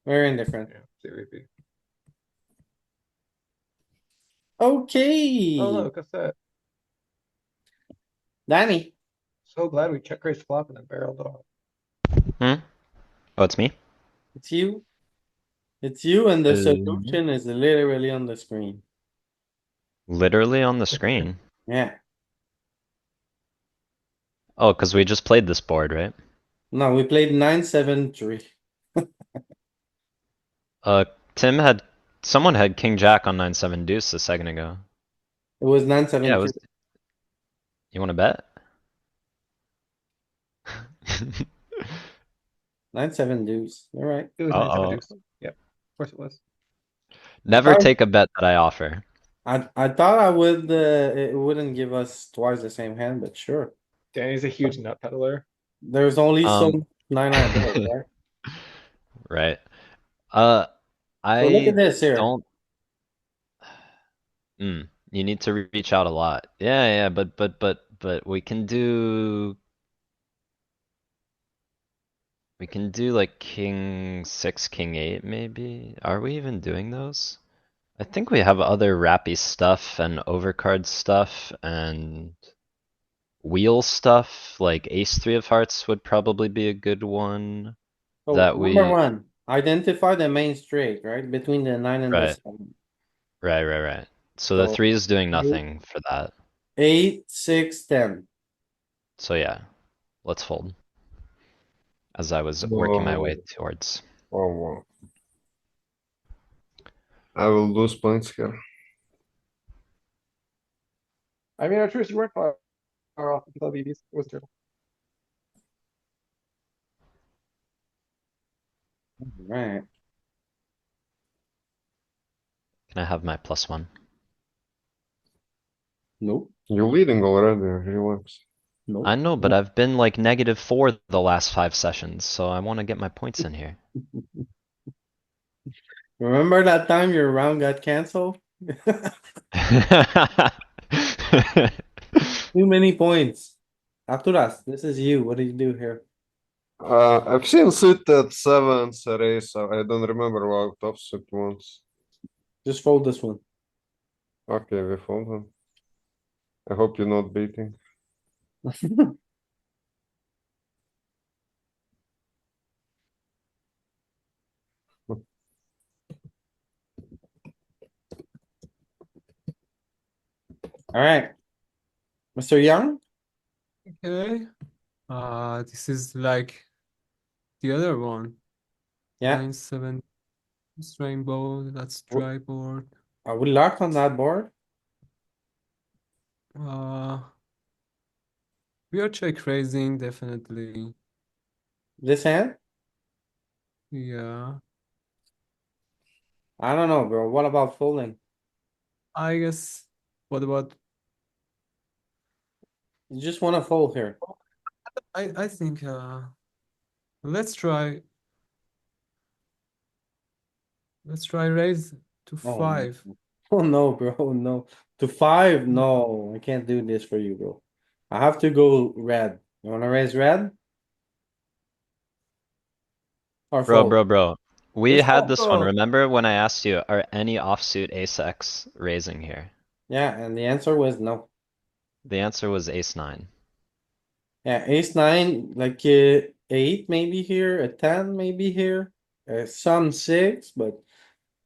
A: Very indifferent.
B: Yeah, CVP.
A: Okay.
B: Oh, look, what's that?
A: Danny,
B: So glad we check raise flop and then barreled off.
C: Hmm? Oh, it's me?
A: it's you. It's you and the
C: Uh,
A: solution is literally on the screen.
C: Literally on the screen.
A: Yeah.
C: Oh, because we just played this board, right?
A: No, we played 9-7-3.
C: Tim had, someone had King Jack on 9-7 deuce a second ago.
A: It was
C: Yeah,
A: 9-7-3.
C: it was. You wanna bet?
A: 9-7 deuce. You're right.
B: It was
C: Uh-oh.
B: 9-7 deuce. Yep, of course it was.
C: Never
A: thought-
C: take a bet that I offer.
A: I thought I would, it wouldn't give us twice the same hand, but sure.
B: Danny's a huge nut peddler.
A: There's only so
C: Um,
A: 9 board, right?
C: Right.
A: So look
C: I
A: at this here.
C: don't. You need to reach out a lot. Yeah, but we can do. We can do like King 6, King 8 maybe. Are we even doing those? I think we have other rappy stuff and overcard stuff and wheel stuff, like Ace 3 of hearts would probably be a good one.
A: So
C: That
A: number
C: we,
A: one, identify the main straight, right? Between the 9 and the
C: right,
A: 7.
C: right. So the
A: So
C: 3 is doing nothing for that.
A: 8, 6, 10.
C: So yeah, let's fold. As I was working my way towards.
D: Wow. I will lose points here.
B: I mean, at first you weren't far off with LVDs. It was terrible.
A: Right.
C: Can I have my +1?
A: Nope,
D: You're leading already, relax.
A: nope.
C: I know, but I've been like -4 the last 5 sessions, so I want to get my points in here.
A: Remember that time your round got canceled? Too many points. Arturas, this is you. What do you do here?
D: I've seen suited sevens raise, I don't remember what offsuit once.
A: Just fold this one.
D: Okay, we fold him. I hope you're not beating.
A: Alright. Mr. Young?
E: Okay. This is like the other one.
A: Yeah.
E: 9-7 rainbow. That's dry board.
A: Are we locked on that board?
E: We are check raising definitely.
A: This hand?
E: Yeah.
A: I don't know, bro. What about folding?
E: I guess. What about?
A: You just want to fold here.
E: I think. Let's try. Let's try raise to
A: Oh,
E: 5.
A: no. Oh no, bro. No. To 5? No, I can't do this for you, bro. I have to go red. You want to raise red? Or fold?
C: Bro. We
A: Just
C: had
A: fold.
C: this one. Remember when I asked you, are any offsuit ace-x raising here?
A: Yeah, and the answer was no.
C: The answer was ace-9.
A: Yeah, ace nine, like 8 maybe here, a 10 maybe here, some 6, but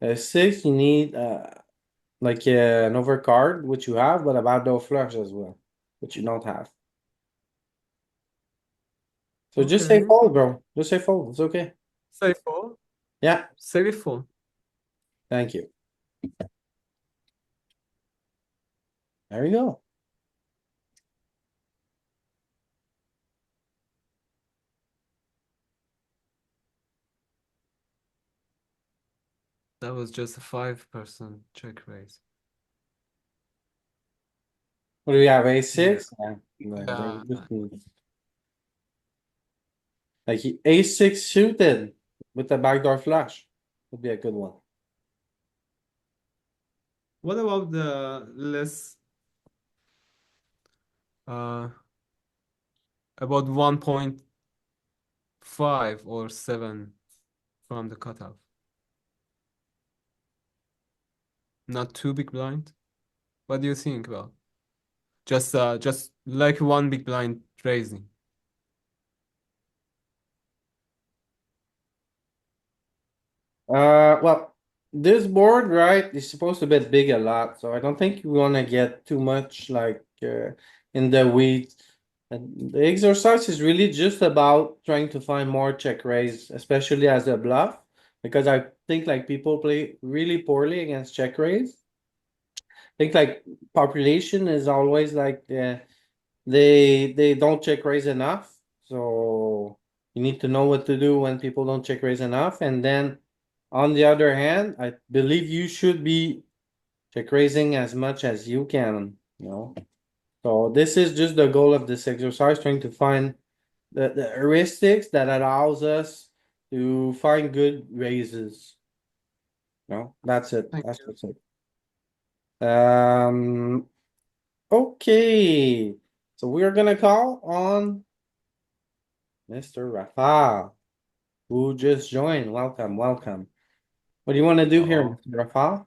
A: a 6 you need like an overcard, which you have, but a backdoor flush as well, which you don't have. So just say
E: Okay.
A: fold, bro. Just say fold. It's okay.
E: Say fold.
A: Yeah,
E: Say it fold.
A: thank you. There you go.
E: That was just a 5% check raise.
A: What do we have? Ace 6? Yeah. No,
E: Yeah.
A: they just need- Like ace 6 suited with the backdoor flush would be a good one.
E: What about the less about 1.5 or 7 from the cutoff? Not too big blind? What do you think about? Just like one big blind raising.
A: Well, this board, right, is supposed to bet big a lot, so I don't think you wanna get too much like in the weeds. And the exercise is really just about trying to find more check raise, especially as a bluff, because I think like people play really poorly against check raise. I think like population is always like they don't check raise enough, so you need to know what to do when people don't check raise enough, and then on the other hand, I believe you should be check raising as much as you can, you know. So this is just the goal of this exercise, trying to find the heuristics that allows us to find good raises. No, that's it.
E: Thank
A: That's
E: you.
A: what's it. Okay. So we are gonna call on Mr. Rafa, who just joined. Welcome, welcome. What do you want to do here,
I: Hello.
A: Mr. Rafa?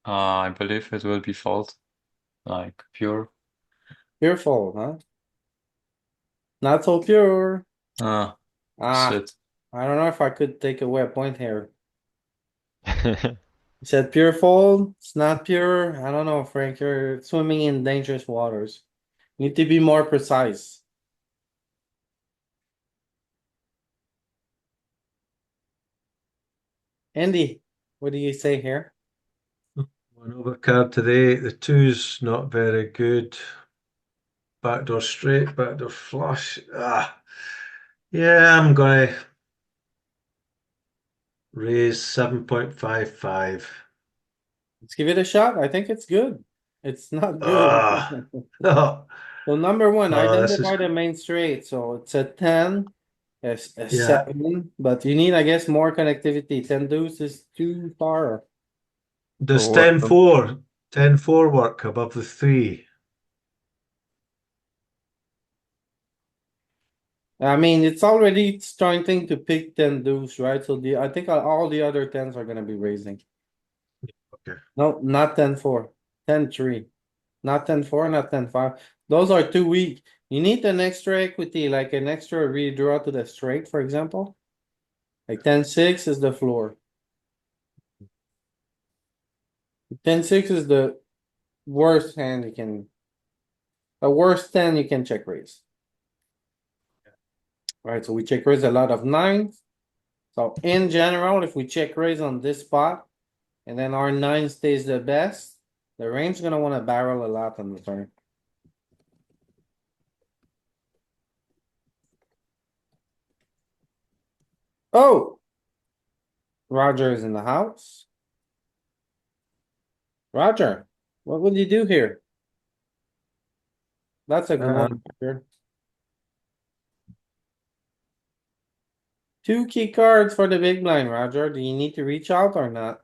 I: I believe it will be fold, like pure.
A: Fearful, huh? Not so pure.
I: Ah,
A: Ah,
I: shit.
A: I don't know if I could take away a point here. You said pure fold. It's not pure. I don't know, Frank. You're swimming in dangerous waters. You need to be more precise. Andy, what do you say here?
F: One overcard today. The two's not very good. Backdoor straight, backdoor flush. Yeah, I'm gonna Raise 7.55.
A: Let's give it a shot. I think it's good. It's not good.
F: Ah, oh,
A: So number one,
F: this is
A: identify the main straight. So it's a 10, a
F: yeah.
A: 7, but you need, I guess, more connectivity. 10 deuce is too far.
F: Does
D: What?
F: 10-4 work above the 3?
A: I mean, it's already starting to pick 10 deuce, right? So I think all the other tens are gonna be raising.
F: Okay.
A: No, not 10-4, 10-3, not 10-4, not 10-5. Those are too weak. You need an extra equity, like an extra redraw to the straight, for example. Like 10-6 is the floor. 10-6 is the worst hand you can, the worst 10 you can check raise. Right, so we check raise a lot of nines. So in general, if we check raise on this spot, and then our 9 stays the best, the range is gonna wanna barrel a lot on the turn. Oh! Roger is in the house. Roger, what would you do here? That's a good one. Roger. Two key cards for the big blind, Roger. Do you need to reach out or not?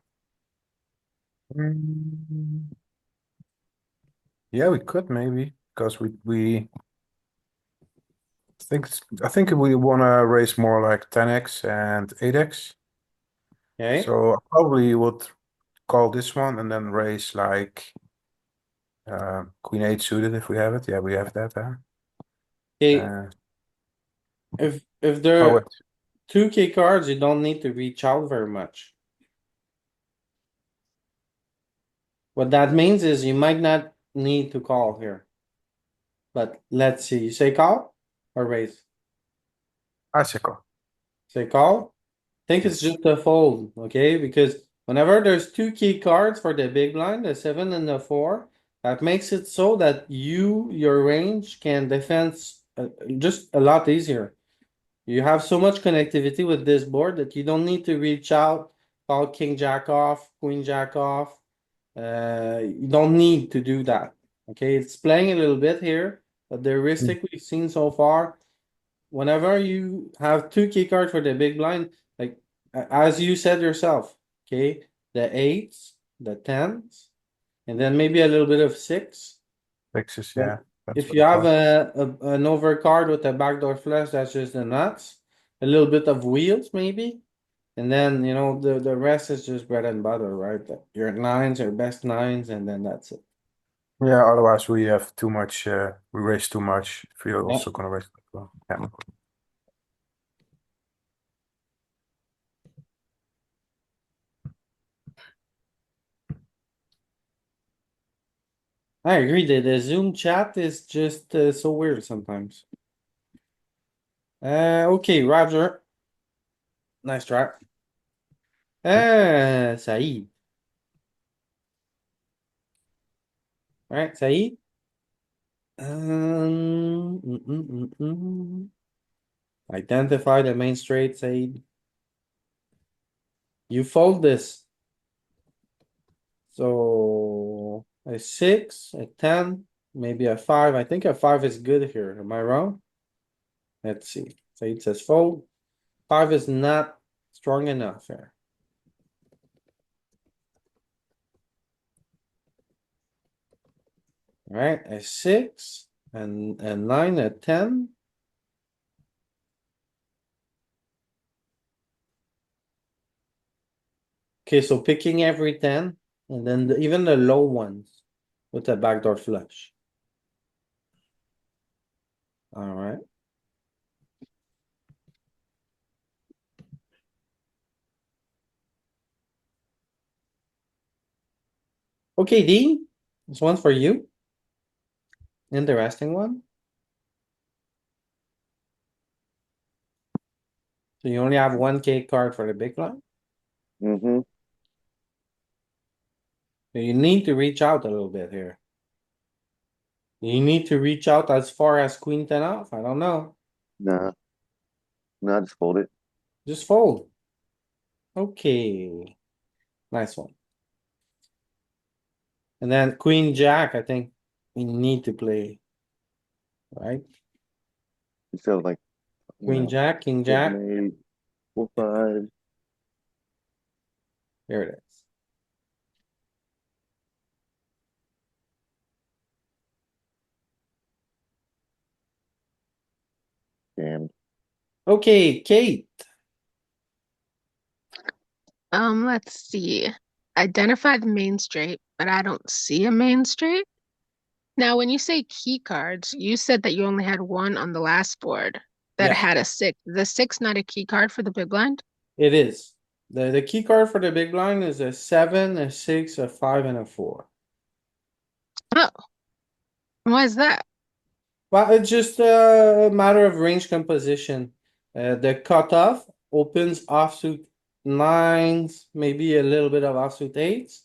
J: Yeah, we could maybe, because we I think we wanna raise more like 10x and 8x.
A: Okay,
J: So I probably would call this one and then raise like Queen 8 suited if we have it. Yeah, we have that.
A: okay,
J: Uh,
A: if there
J: oh
A: are
J: wait,
A: two key cards, you don't need to reach out very much. What that means is you might not need to call here. But let's see, you say call or raise?
J: icicle.
A: Say call? Think it's
J: Yes.
A: just a fold, okay? Because whenever there's two key cards for the big blind, the 7 and the 4, that makes it so that your range can defend just a lot easier. You have so much connectivity with this board that you don't need to reach out, call king jack off, queen jack off. You don't need to do that. Okay, it's playing a little bit here, but the heuristic we've seen so far, whenever you have two key cards for the big blind, like as you said yourself, okay, the eights, the tens, and then maybe a little bit of six.
J: Fixes,
A: Then
J: yeah. That's
A: if
J: what
A: you
J: I
A: have
J: thought.
A: an overcard with a backdoor flush, that's just the nuts. A little bit of wheels, maybe. And then, the rest is just bread and butter, right? Your nines, your best nines, and then that's it.
J: Yeah, otherwise we have too much, we raise too much. If we're
A: Yeah.
J: also gonna raise as well. Yeah.
A: I agree that the Zoom chat is just so weird sometimes. Okay, Roger. Nice try. Saeed. Alright, Saeed. Identify the main straight, Saeed. You fold this. So a 6, a 10, maybe a 5. I think a 5 is good here. Am I wrong? Let's see. Saeed says fold. 5 is not strong enough here. Alright, a 6 and a 9, a 10. Okay, so picking every 10 and then even the low ones with a backdoor flush. Alright. Okay, D, this one's for you. Interesting one. So you only have one K card for the big blind.
G: Mm-hmm.
A: So you need to reach out a little bit here. You need to reach out as far as queen 10 off. I don't know.
G: Nah, nah, just fold it.
A: Just fold. Okay. Nice one. And then queen, jack, I think we need to play. Right?
G: You feel like,
A: Queen, jack, king, jack.
G: 7, 8, 4, 5.
A: There it is.
G: Jammed.
A: Okay, Kate.
H: Let's see. Identify the main straight, but I don't see a main straight. Now, when you say key cards, you said that you only had one on the last board that
A: Yeah,
H: had a 6. The 6 not a key card for the big blind?
A: it is. The key card for the big blind is a 7, a 6, a 5, and a 4.
H: Oh, why is that?
A: Well, it's just a matter of range composition. The cutoff opens offsuit nines, maybe a little bit of offsuit eights.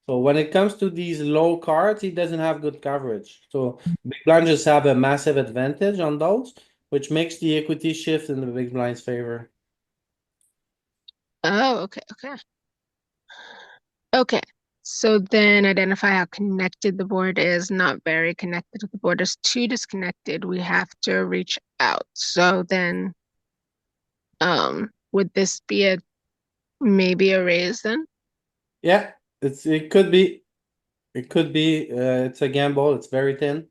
A: So when it comes to these low cards, he doesn't have good coverage. So big blind just have a massive advantage on those, which makes the equity shift in the big blind's favor.
H: Oh, okay, okay. Okay, so then identify how connected the board is. Not very connected. If the board is too disconnected, we have to reach out. So then, would this be maybe a raise then?
A: Yeah, it could be. It could be. It's a gamble. It's very thin.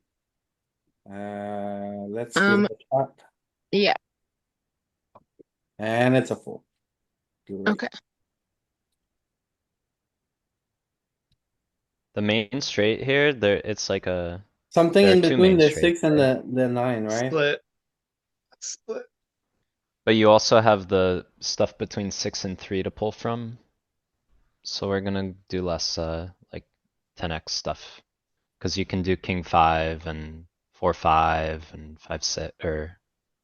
A: Let's give it a shot.
H: Yeah,
A: And it's a four. Great.
H: okay.
C: The main straight here, it's like a,
A: Something
C: there are
A: in
C: two
A: between
C: main
A: the
C: straights,
A: 6 and
C: right?
A: the 9, right?
B: Split. Split.
C: But you also have the stuff between 6 and 3 to pull from. So we're gonna do less, like 10x stuff. Cause you can do king 5 and 4-5 and 5-6, or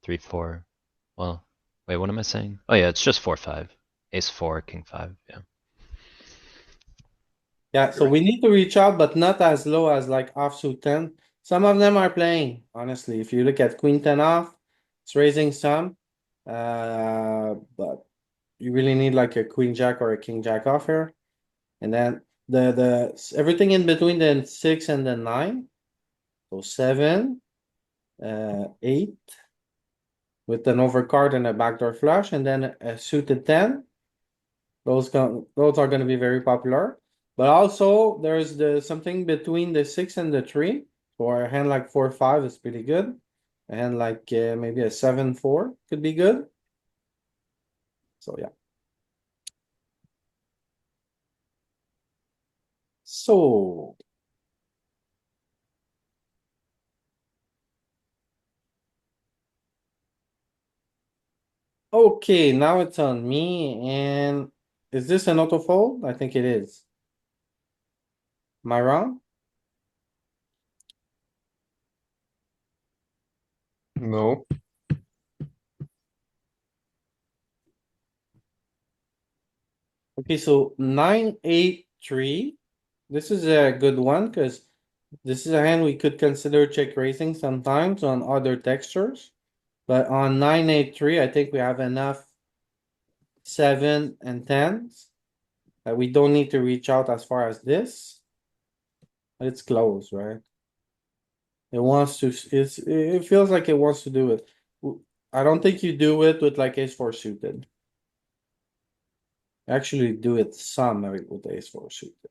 C: 3-4. Well, wait, what am I saying? Oh yeah, it's just 4-5. Ace 4, king 5, yeah.
A: Yeah, so we need to reach out, but not as low as like offsuit 10. Some of them are playing, honestly. If you look at queen 10 off, it's raising some. But you really need like a queen jack or a king jack off here. And then everything in between the 6 and the 9. So 7, 8 with an overcard and a backdoor flush, and then a suited 10. Those are gonna be very popular. But also there's something between the 6 and the 3. For a hand like 4-5 is pretty good. A hand like maybe a 7-4 could be good. So yeah. So. Okay, now it's on me, and is this an auto fold? I think it is. Am I wrong?
D: No.
A: Okay, so 9-8-3. This is a good one because this is a hand we could consider check raising sometimes on other textures. But on 9-8-3, I think we have enough 7 and 10s that we don't need to reach out as far as this. But it's close, right? It wants to, it feels like it wants to do it. I don't think you do it with like ace four suited. Actually do it some with ace four suited,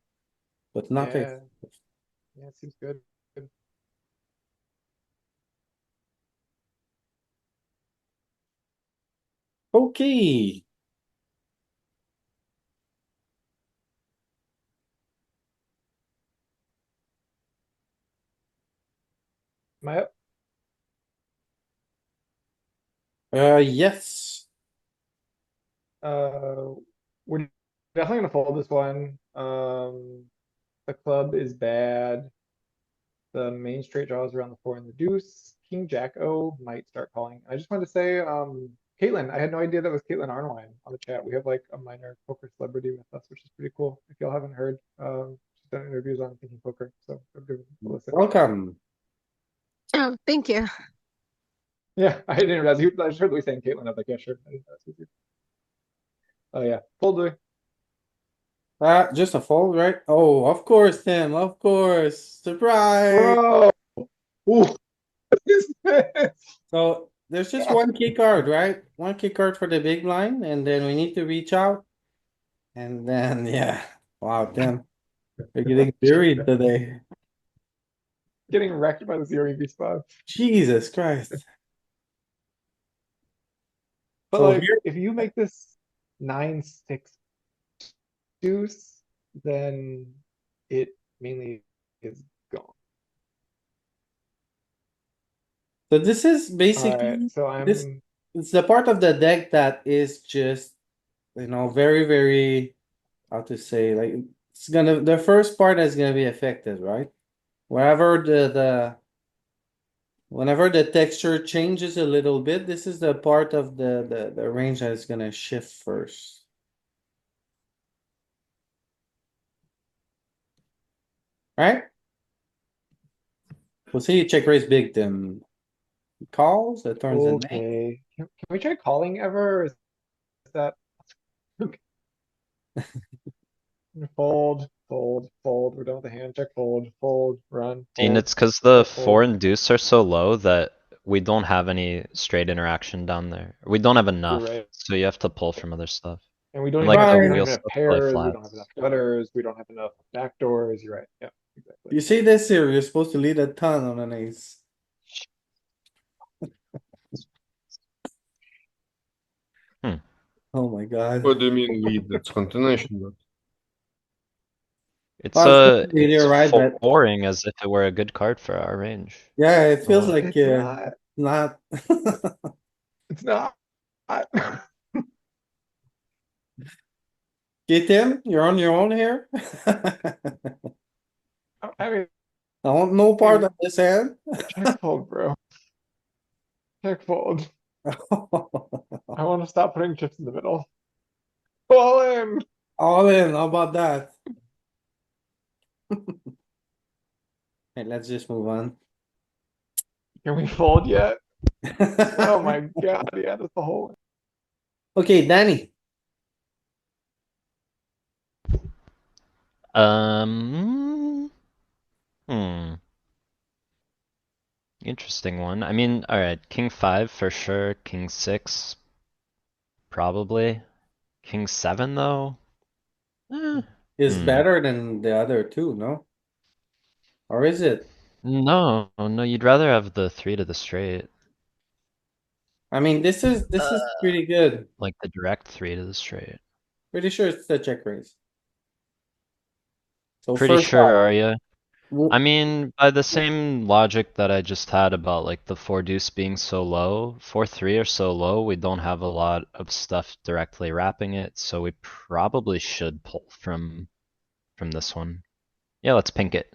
A: but not ace.
B: Yeah. Yeah, it seems good. Good.
A: Okay,
B: Am I up?
A: yes.
B: We're definitely gonna fold this one. The club is bad. The main straight draws around the 4 and the deuce. King Jack O might start calling. I just wanted to say, Caitlin, I had no idea that was Caitlin Arnwine on the chat. We have like a minor poker celebrity with us, which is pretty cool. If y'all haven't heard, she's done interviews on Thinking Poker, so go give it a listen.
A: Welcome.
H: Oh, thank you.
B: Yeah, I didn't realize you. I just heard Louis saying Caitlin. I was like, yeah, sure. I didn't know it was you. Oh yeah, fold.
A: Just a fold, right? Oh, of course, Tim, of course. Surprise.
B: Bro. Ooh, what is this?
A: So there's just one key card, right? One key card for the big blind, and then we need to reach out. And then, yeah, wow, Tim, you're getting buried today.
B: Getting wrecked by the 0 EV spot.
A: Jesus Christ.
B: But
A: So
B: like,
A: here,
B: if you make this 9-6 deuce, then it mainly is gone.
A: so this is
B: Alright,
A: basically,
B: so
A: this,
B: I'm
A: it's the part of the deck that is just, very, very, how to say, like, the first part is gonna be affected, right? Wherever whenever the texture changes a little bit, this is the part of the range that is gonna shift first. Right? We'll see you check raise big, then calls, that turns in.
B: okay. Can we try calling ever? Or is that fold, fold, fold? We're done with the hand check, fold, fold, run,
C: Dean,
B: fold,
C: it's cuz the
B: check, fold.
C: 4 and deuce are so low that we don't have any straight interaction down there. We don't have enough,
B: Right.
C: so you have to pull from other stuff.
B: And we don't
C: And
B: even
C: like
B: have,
C: the
B: we don't
A: Right.
B: have
C: wheel
B: enough
C: stuff play
B: pairs, we don't have
C: flats.
B: enough gutters, we don't have enough backdoors. You're right. Yeah, exactly.
A: You see this here, you're supposed to lead a ton on an ace. Oh my god.
D: What do you mean lead? It's continuation, but
C: It's
A: Well, you're right, but
C: foring as if it were a good card for our range.
A: yeah, it feels
B: Oh,
A: like,
B: it's not.
A: not.
B: It's not.
A: Okay, Tim, you're on your own here.
B: I mean,
A: I want no part of this hand.
B: check fold, bro. Check fold. I want to stop putting chips in the middle. All in.
A: All in, how about that? Okay, let's just move on.
B: Can we fold yet? Oh my god, yeah, that's the whole.
A: Okay, Danny,
C: Um, Interesting one. I mean, alright, king 5 for sure, king 6 probably. King 7 though?
A: is
C: Hmm.
A: better than the other two, no? Or is it?
C: No, no, you'd rather have the 3 to the straight.
A: I mean, this is pretty good.
C: Like the direct 3 to the straight.
A: Pretty sure it's the check raise. So
C: Pretty
A: first
C: sure,
A: off,
C: are you? I mean, by the same logic that I just had about like the 4 deuce being so low, 4-3 are so low, we don't have a lot of stuff directly wrapping it, so we probably should pull from this one. Yeah, let's pink it.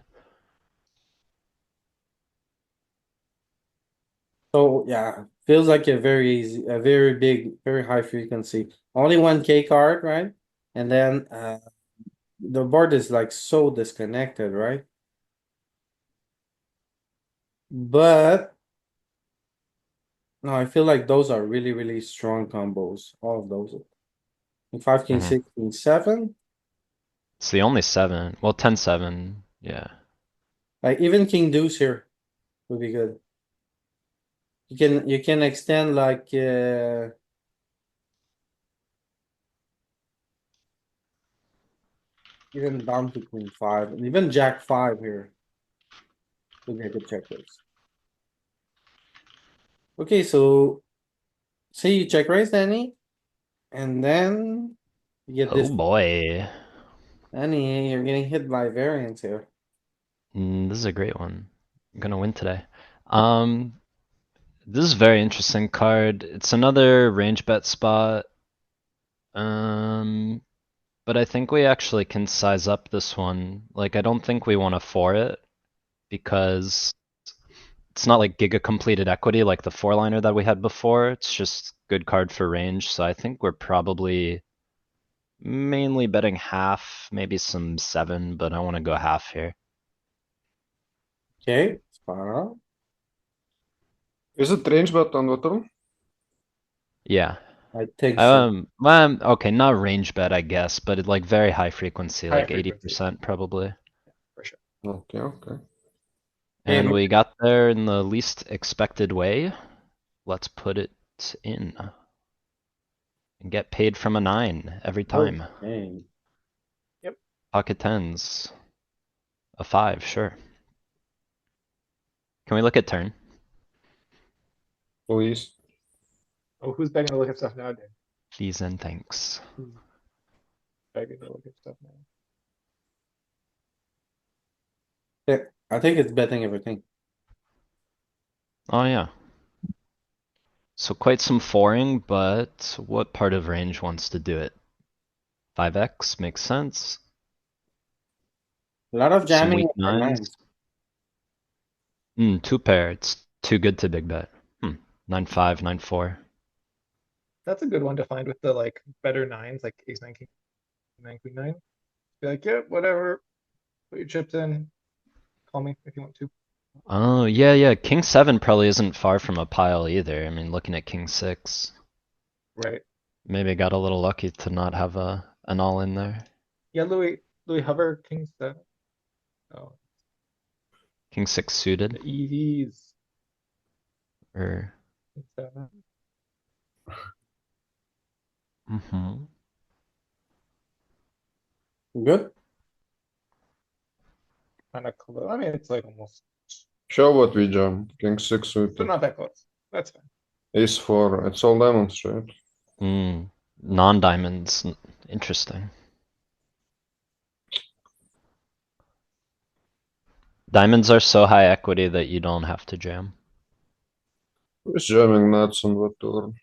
A: so yeah, feels like a very easy, a very big, very high frequency. Only one K card, right? And then the board is like so disconnected, right? But no, I feel like those are really, really strong combos. All of those. Five, king,
C: Mhm.
A: 6, king, 7.
C: It's the only 7. Well, 10-7, yeah.
A: Like even king deuce here would be good. You can extend like even down to queen 5 and even jack 5 here. Would be a good check raise. Okay, so say you check raise, Danny, and then you get
C: Oh
A: this.
C: boy.
A: Danny, you're getting hit by variance here.
C: This is a great one. I'm gonna win today. Um, this is a very interesting card. It's another range bet spot. Um, but I think we actually can size up this one. Like, I don't think we want to for it because it's not like giga completed equity like the 4-liner that we had before. It's just good card for range. So I think we're probably mainly betting half, maybe some 7, but I want to go half here.
A: Okay, spot on.
D: is it range bet on the turn?
C: Yeah.
A: I think so.
C: Well, okay, not range bet, I guess, but it, like very high frequency,
B: High
C: like
B: frequency.
C: 80% probably.
B: For sure.
D: Okay, okay.
A: Hey,
C: And we got there in the least expected way. Let's put it in. And get paid from a 9 every time.
A: okay.
C: Pocket tens. A 5, sure. Can we look at turn?
D: Please.
B: Oh, who's begging to look at stuff nowadays?
C: Please and thanks.
B: Who's begging to look at stuff now?
A: Yeah, I think it's betting everything.
C: Oh yeah. So quite some foring, but what part of range wants to do it? 5x makes sense.
A: A lot of
C: Some
A: jamming
C: weak
A: with our
C: nines.
A: nines.
C: 2 pair, it's too good to big bet. 9-5, 9-4.
B: That's a good one to find with the like better nines, like ace nine, king nine, queen nine. Be like, yeah, whatever. Put your chips in. Call me if you want to.
C: Oh, yeah, king 7 probably isn't far from a pile either. I mean, looking at king 6.
B: Right.
C: Maybe got a little lucky to not have an all in there.
B: Yeah, Louis hover king seven. Oh,
C: King 6
B: the
C: suited,
B: EVs.
C: or...
B: King seven.
A: Good.
B: Kind of close. I mean, it's like almost,
D: Show what we jam. King 6
B: but
D: suited.
B: not that close. That's fine.
D: Ace 4. It's all diamonds, right?
C: Non-diamonds, interesting. Diamonds are so high equity that you don't have to jam.
D: Who's jamming nuts on what turn?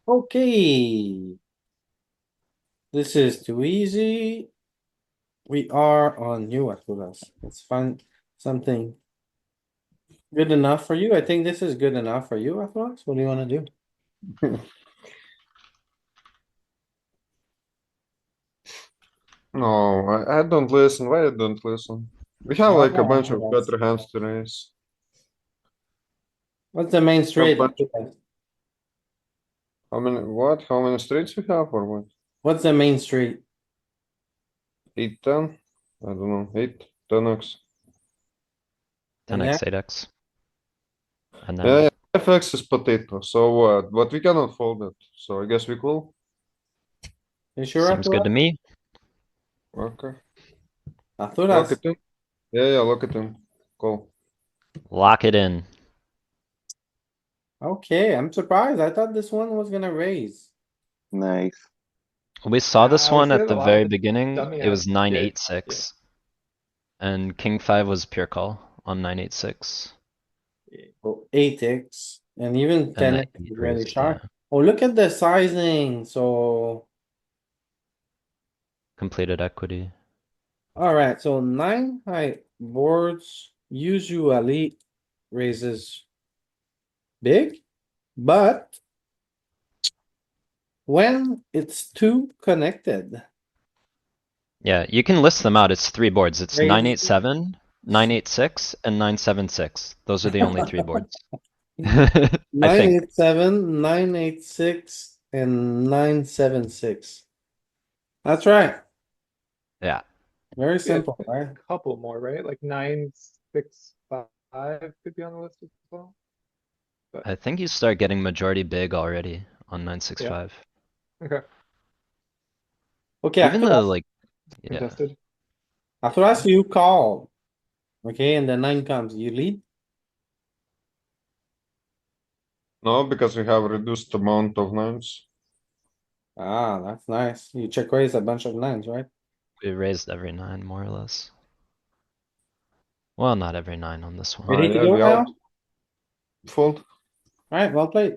A: Okay. This is too easy. We are on you with us. Let's find something good enough for you. I think this is good enough for you, Affleck. What do you wanna do?
D: No, I don't listen. Why I don't listen? We have like a bunch of
A: That's-
D: better hands to raise.
A: What's the main straight?
D: bunch- How many, what? How many straights we have or what?
A: What's the main straight?
D: 8, 10? I don't know. 8, 10x.
A: And then,
C: 10x, 8x. And
D: Yeah,
C: then
D: yeah. FX is potato. So what? But we cannot fold it. So I guess we cool.
A: you sure
C: seems good to
A: Affleck?
C: me.
D: Okay.
A: I thought
D: Lock
A: that's,
D: it in. Yeah, lock it in. Cool.
C: Lock it in.
A: okay, I'm surprised. I thought this one was gonna raise.
G: Nice.
C: We saw this
B: I would
C: one
B: say
C: at
B: that a
C: the
B: lot of
C: very
B: the
C: beginning.
B: dummy
C: It was
B: hands did.
C: 9-8-6. And king 5 was pure call on 9-8-6.
A: Oh, 8x and even
C: And
A: 10
C: the
A: is
C: 8
A: really
C: raised,
A: sharp.
C: yeah.
A: Oh, look at the sizing. So,
C: Completed equity.
A: alright, so 9 high boards usually raises big, but when it's too connected,
C: Yeah, you can list them out. It's 3 boards. It's
A: raises
C: 9-8-7, 9-8-6, and 9-7-6. Those are the only 3 boards. I
A: nine
C: think.
A: eight seven, 986, and 976. That's right.
C: Yeah.
A: Very
B: Yeah,
A: simple,
B: a
A: right?
B: couple more, right? Like 9-6-5 could be on the list as well.
C: I think you start getting majority big already on 9-6-5.
B: Okay,
A: Okay,
C: Even the like, yeah.
B: contested.
A: after us, you call. Okay, and the 9 comes, you lead.
D: No, because we have reduced amount of nines.
A: Ah, that's nice. You check raise a bunch of 9s, right?
C: We raised every 9 more or less. Well, not every 9 on this one.
A: Ready to
D: Yeah,
A: go
D: we
A: now?
D: out. Fold.
A: Alright, well played.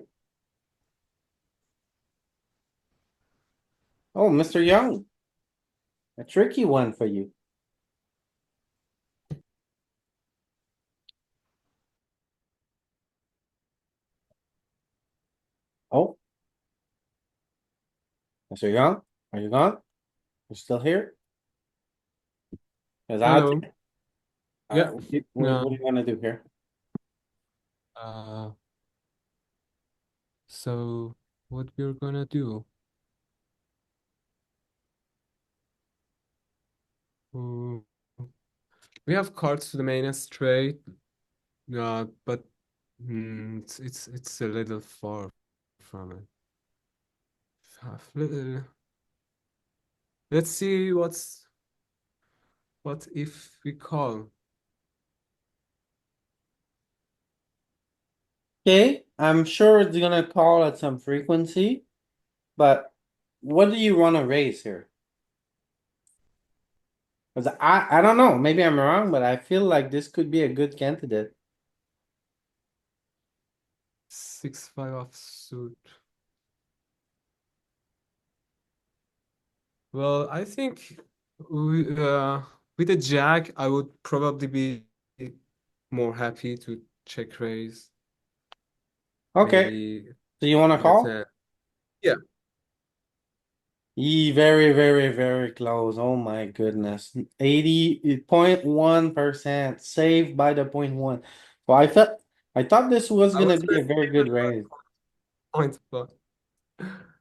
A: Oh, Mr. Young. A tricky one for you. Oh. Mr. Young, are you gone? You still here? Cause I,
E: Hello. Yeah.
A: what
E: No.
A: do you wanna do here?
E: Uh, So what we're gonna do? Mm, we have cards to the main straight, but it's a little far from it. Half little. Let's see what if we call.
A: Okay, I'm sure it's gonna call at some frequency, but what do you wanna raise here? Cause I don't know, maybe I'm wrong, but I feel like this could be a good candidate.
E: 6-5 offsuit. Well, I think with a jack, I would probably be more happy to check raise.
A: Okay,
E: Maybe
A: so you wanna
E: with a
A: call?
E: 10. Yeah,
A: Very, very, very close. Oh my goodness. 80.1% saved by the point one. Well, I thought this was
E: I
A: gonna
E: was
A: be a very good raise.
E: point, but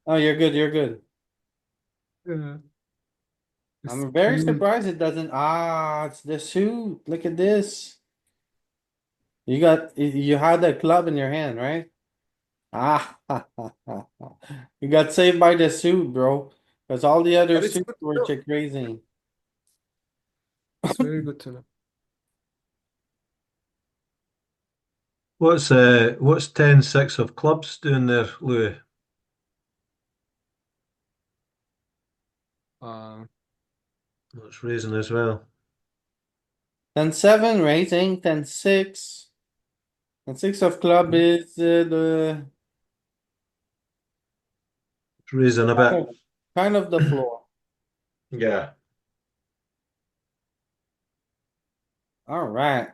A: Oh, you're good, you're good.
E: yeah, it's
A: I'm very
E: queen.
A: surprised it doesn't. Ah, it's the suit. Look at this. You had a club in your hand, right? Ah, you got saved by the suit, bro. Because all the other
E: But it's
A: suits
E: good to
A: were
E: know.
A: check raising.
E: It's very good to know.
F: What's 10-6 of clubs doing there, Louis?
E: Uh,
F: Oh, it's raising as well.
A: 10-7 raising, 10-6. And six of club is the
F: It's raising a
A: kind
F: bit.
A: of, kind of the floor.
F: Yeah.
A: All right.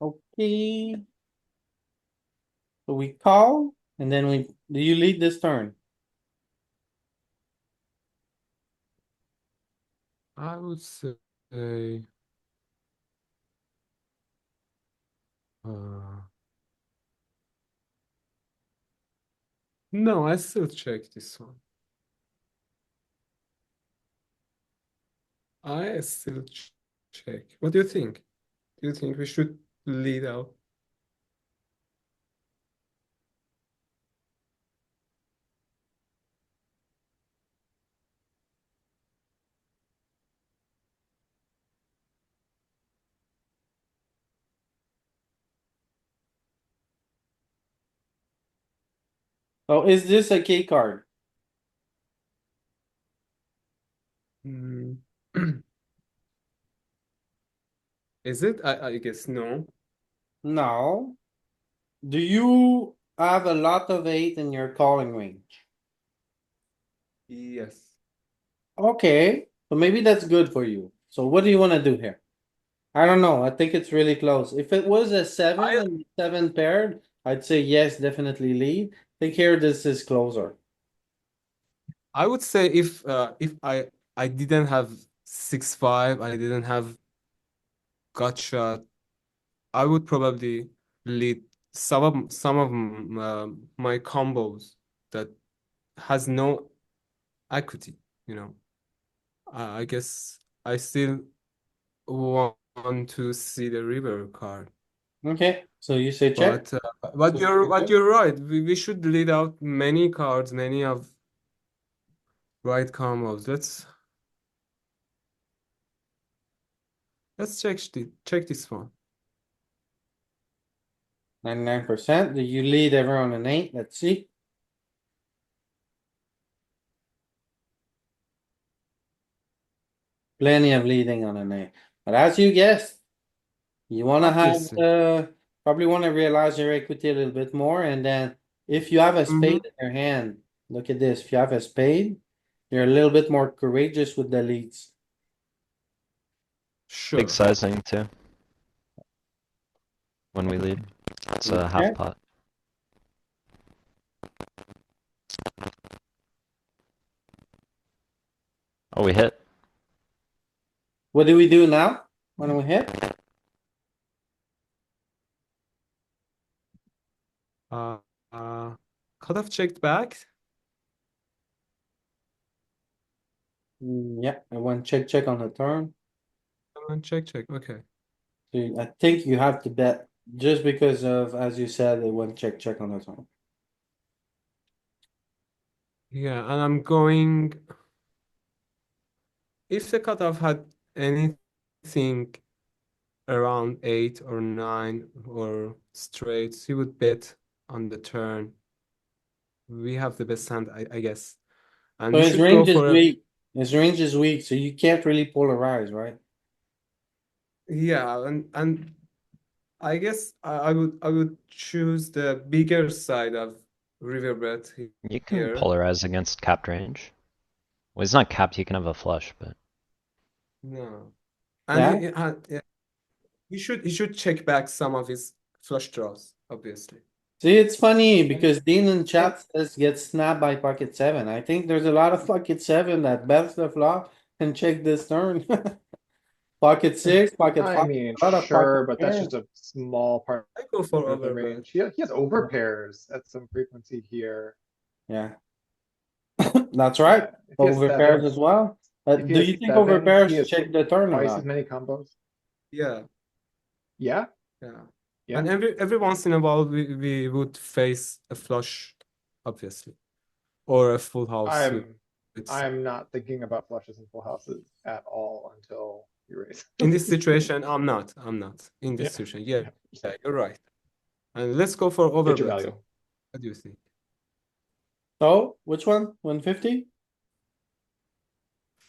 A: Okay. So we call and then do you lead this turn?
E: I would say uh, no, I still check this one. I still check. What do you think? Do you think we should lead out?
A: Oh, is this a key card?
E: Hmm. Is it? I guess no.
A: No. Do you have a lot of eight in your calling range?
E: Yes.
A: Okay, so maybe that's good for you. So what do you want to do here? I don't know. I think it's really close. If it was a seven
E: I
A: and seven paired, I'd say yes, definitely lead. Think here, this is closer.
E: I would say if I didn't have 6-5, I didn't have gut shot, I would probably lead some of my combos that has no equity, you know. I guess I still want to see the river card.
A: Okay, so you say check.
E: But you're right. We should lead out many cards, many of right combos. Let's check this one.
A: 99%. Do you lead everyone an eight? Let's see. Plenty of leading on an eight. But as you guessed, you wanna have
E: Obviously.
A: probably wanna realize your equity a little bit more, and then if you have a
E: Mhm.
A: spade in your hand, look at this. If you have a spade, you're a little bit more courageous with the leads.
C: Big
E: Sure.
C: sizing too. When we lead. It's a half
A: Okay.
C: pot. Oh, we hit.
A: What do we do now when we hit?
E: Uh, uh, Cutoff checked back.
A: Yeah, I went check on the turn.
E: Check. Okay.
A: So I think you have to bet just because of, as you said, it went check on the turn.
E: Yeah, and I'm going. If the cutoff had anything around 8 or 9 or straights, he would bet on the turn. We have the best hand, I guess. And
A: So
E: we
A: his
E: should go
A: range is
E: for a
A: weak. His range is weak, so you can't really polarize, right?
E: yeah, and I guess I would choose the bigger side of river bet
C: You can
E: here.
C: polarize against capped range. Well, he's not capped, he can have a flush, but
E: No. And
A: Yeah.
E: yeah, he should check back some of his flush draws, obviously.
A: See, it's funny
B: And
A: because Dean in chat says get snapped by pocket seven. I think there's a lot of pocket seven that bets the flop and check this turn. Pocket six, pocket
B: I
A: five,
B: mean,
A: a lot of pocket
B: sure, but that's
A: pair.
B: just a small part
E: I go for
B: of the
E: overbet.
B: range. He has overpairs at some frequency here.
A: Yeah, that's right.
B: Yeah, if he has
A: Over pairs as
B: sevens,
A: well.
B: if he
A: Do
B: has
A: you think over
B: sevens, he
A: pairs
B: has
A: check the turn or
B: twice as
A: not?
B: many combos.
E: Yeah,
B: Yeah,
E: yeah.
B: yeah.
E: And every once in a while we would face a flush, obviously. Or a full house with
B: I'm not thinking about flushes and full houses at all until you raise.
E: in this situation, I'm not. In
B: Yeah,
E: this situation. Yeah,
B: yeah.
E: you're right. And let's go for
B: Get your
E: overbet.
B: value.
E: What do you think?
A: So which one? 150?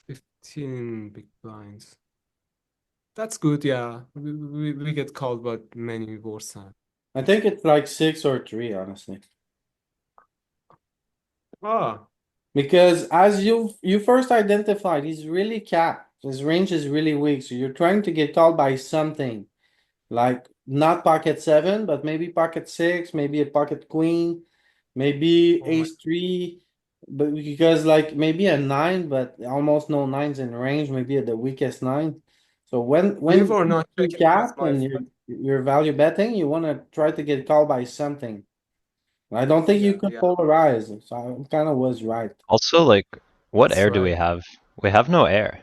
E: 15 big blinds. That's good, yeah. We get called, but many worse hand.
A: I think it's like 6 or 3, honestly.
E: Ah,
A: Because as you first identified, he's really capped. His range is really weak, so you're trying to get called by something. Like not pocket seven, but maybe pocket six, maybe a pocket queen, maybe
E: oh my.
A: ace three. But because like maybe a nine, but almost no nines in range, maybe at the weakest nine. So
E: Believe
A: when
E: or not,
A: you
E: checking was
A: cap
E: my
A: and you're value betting, you wanna try to get called by something. I don't think you
E: yeah,
A: could
E: yeah.
A: polarize, so I kind of was right.
C: also like, what
E: That's
C: air do we
E: right.
C: have? We have no air.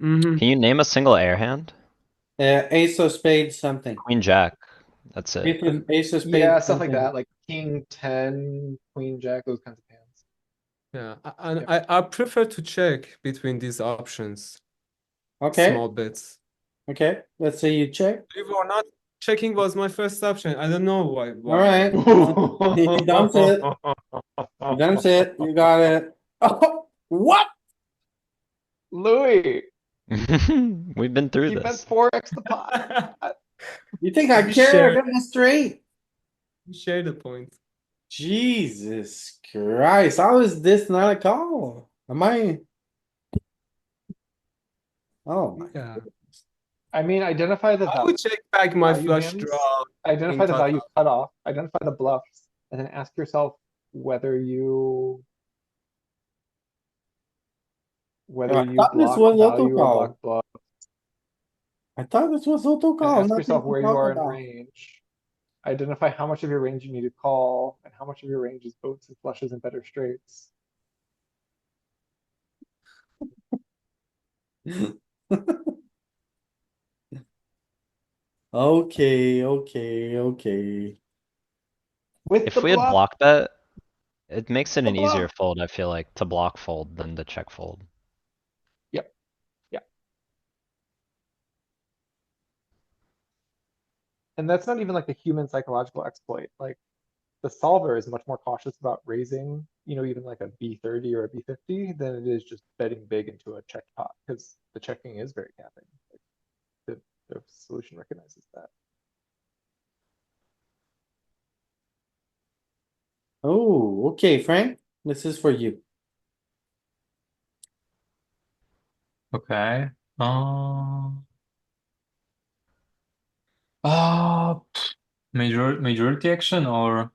E: Mm-hmm.
C: Can you name a single air hand?
A: Ace of spades, something.
C: Queen jack. That's it.
E: And
A: Ace of
B: Yeah,
A: spades,
B: stuff like
A: something.
B: that, like king 10, queen jack, those kinds of hands.
E: yeah, and
B: Yeah.
E: I prefer to check between these options,
A: Okay,
E: small bets.
A: okay. Let's say you check.
E: Believe or not, checking was my first option. I don't know why.
A: All
E: Why?
A: right. You dumps it. You dumps it. You got it. Oh, what?
B: Louis,
C: We've been through
B: you bet
C: this.
B: 4x the pot.
A: You think I
E: We
A: care? I
E: share.
A: got this straight.
E: We share the point.
A: Jesus Christ. How is this not a call? Am I? Oh my.
E: Yeah.
B: I mean, identify the
E: I would check back my
B: value
E: flush
B: hands,
E: draw in
B: identify the value
E: cutoff.
B: cutoff, identify the bluffs, and then ask yourself whether you
A: I thought this
B: block
A: was auto
B: value or block
A: call.
B: bluff,
A: I thought this was auto
B: and
A: call,
B: ask
A: nothing
B: yourself
A: to
B: where you
A: talk
B: are in
A: about.
B: range. Identify how much of your range you need to call, and how much of your range is boats and flushes and better straights.
A: Okay, okay, okay.
B: With
C: If
B: the
C: we had
B: bluff,
C: block bet, it makes it
B: the
C: an easier
B: bluff.
C: fold, I feel like, to block fold than to check fold.
B: Yep, yep. And that's not even like a human psychological exploit. Like the solver is much more cautious about raising, even like a B30 or a B50 than it is just betting big into a checked pot, because the checking is very capping. Like, the solution recognizes that.
A: Oh, okay, Frank, this is for you.
I: Okay. Um. Uh, majority action or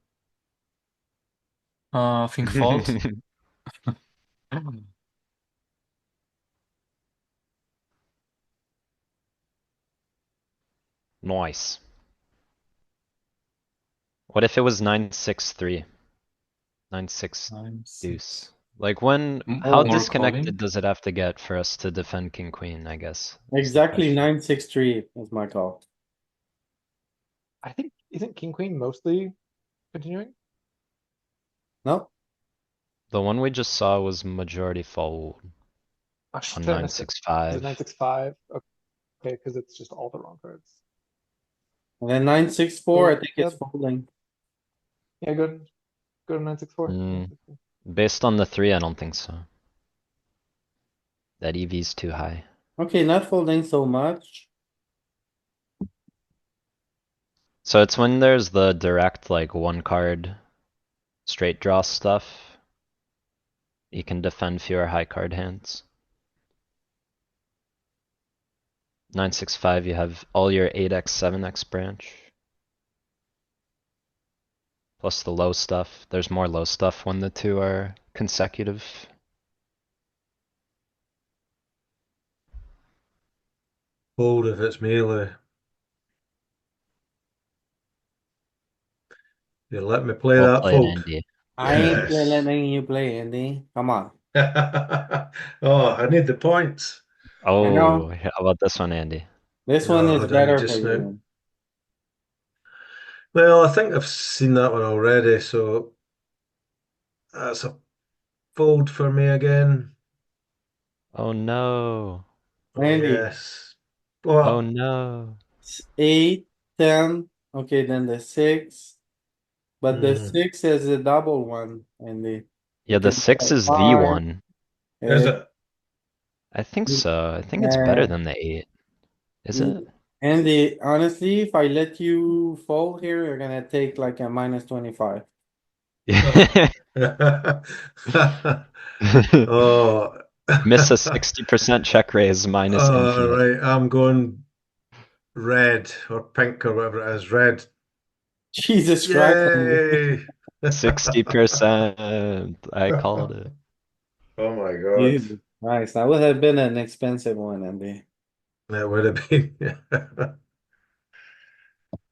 I: think fold?
C: Nice. What if it was 9-6-3? 9-6
A: 9, 6.
C: deuce. Like when,
I: M-
C: how
I: more
C: disconnected
I: calling?
C: does it have to get for us to defend king queen, I guess? is the
A: Exactly
C: question.
A: 9, 6, 3 is my call.
B: I think, isn't king queen mostly continuing?
A: No,
C: The one we just saw was majority fold
B: Oh shit,
C: on
B: I missed it. Is it
C: 9-6-5.
B: 965? Okay, because it's just all the wrong cards.
A: and then 9, 6, 4, I
B: Cool,
A: think
B: yeah,
A: it's folding.
B: yeah, go to 964.
C: Mm, based on the 3, I don't think so. That EV's too high.
A: Okay, not folding so much.
C: So it's when there's the direct, like, one card straight draw stuff. You can defend fewer high card hands. 9-6-5, you have all your 8x, 7x branch. Plus the low stuff. There's more low stuff when the two are consecutive.
F: Fold if it's melee. You let me play
C: Well
F: that,
C: played,
F: folk.
C: Andy.
A: I ain't
F: Yes.
A: letting you play, Andy. Come on.
F: Oh, I need the points.
A: I
C: Oh,
A: know.
C: how about this one, Andy?
A: This one
F: Oh,
A: is
F: hold on, you
A: better for
F: just now.
A: you.
F: Well, I think I've seen that one already, so that's a fold for me again.
C: Oh no.
F: Oh
A: Andy,
F: yes.
C: Oh
F: What?
C: no.
A: 8, 10. Okay, then the 6. But the
F: Hmm.
A: 6 is a double one, Andy.
C: Yeah, the
A: Because
C: 6
A: the
C: is the
A: 5,
C: one.
F: Is
A: it,
F: it?
C: I think so. I think it's better
A: uh,
C: than the 8. Is it?
A: Andy, honestly, if I let you fold here, you're gonna take like a minus 25.
F: Oh. Oh.
C: Miss a 60% check raise minus
F: All
C: infinite.
F: right, I'm going red or pink or whatever it is. Red.
A: Jesus Christ, Andy.
F: Yay!
C: 60%. I called it.
F: Oh my God.
A: Jesus Christ, that would have been an expensive one, Andy.
F: That would have been.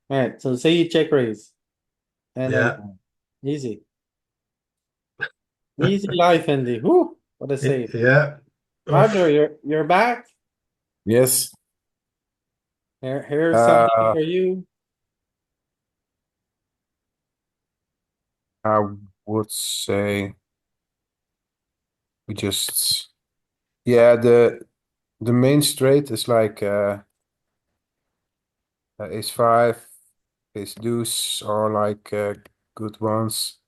A: Alright, so say you check raise. And then
F: Yeah.
A: easy. Easy life, Andy. Whoo, what a save.
F: Yeah.
A: Roger,
F: Oof.
A: you're back.
J: Yes.
A: Here's something
J: Uh,
A: for you.
J: I would say we just, yeah, the main straight is like ace five, ace deuce, or like good ones.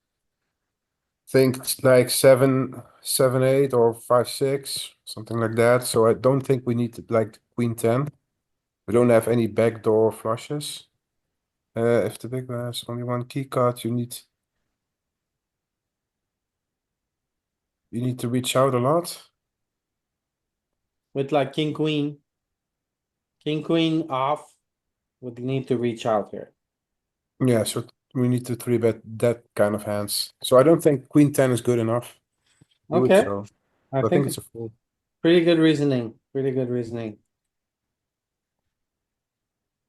J: Think it's like 7, 7, 8, or 5, 6, something like that. So I don't think we need like queen 10. We don't have any backdoor flushes. If the big man has only one key card, you need to reach out a lot.
A: With like king, queen. King, queen off. Would need to reach out here.
J: Yeah, so we need to three bet that kind of hands. So I don't think queen 10 is good enough. Do it
A: Okay,
J: so.
A: I
J: I think
A: think
J: it's
A: it's
J: a fold.
A: pretty good reasoning. Pretty good reasoning.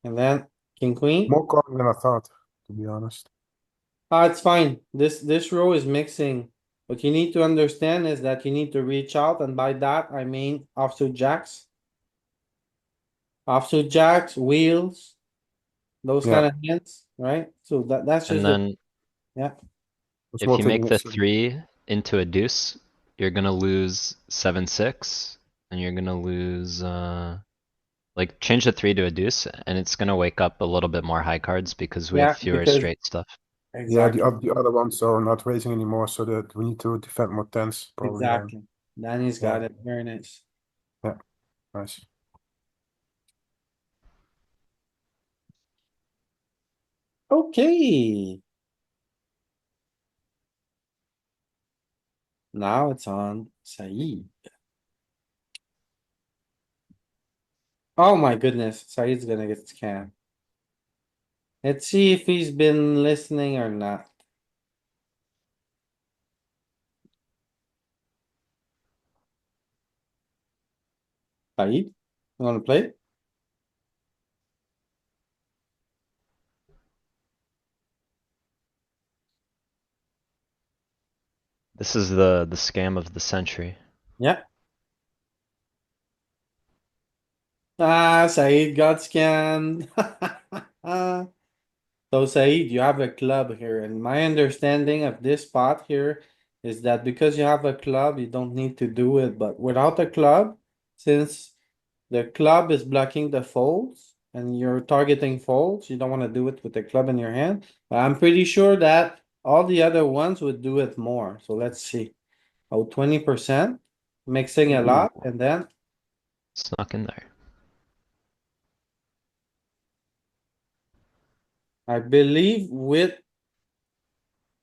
A: And then king, queen.
J: More common than I thought, to be honest.
A: Ah, it's fine. This row is mixing. What you need to understand is that you need to reach out, and by that I mean offsuit jacks. Offsuit jacks, wheels, those kind
J: Yeah,
A: of hands, right? So that's
C: And
A: just the,
C: then
A: yeah.
J: it's
C: if
J: more
C: you make
J: taking it
C: the
J: slow.
C: 3 into a deuce, you're gonna lose 7-6. And you're gonna lose, like, change the 3 to a deuce, and it's gonna wake up a little bit more high cards because we have
A: Yeah,
C: fewer
A: because
C: straight stuff.
J: Yeah,
A: exactly,
J: the other ones are not raising anymore, so that we need to defend more tens probably then.
A: exactly. Danny's
J: Yeah,
A: got it. Very nice.
J: yeah, nice.
A: Okay. Now it's on Saeed. Oh my goodness, Saeed's gonna get scammed. Let's see if he's been listening or not. Saeed, you wanna play?
C: This is the scam of the century.
A: Yeah. Ah, Said got scammed. So Said, you have a club here, and my understanding of this spot here is that because you have a club, you don't need to do it, but without a club, since the club is blocking the folds and you're targeting folds, you don't want to do it with the club in your hand. But I'm pretty sure that all the other ones would do it more. So let's see. Oh, 20%, mixing a lot,
C: Ooh.
A: and then
C: Snuck in there.
A: I believe with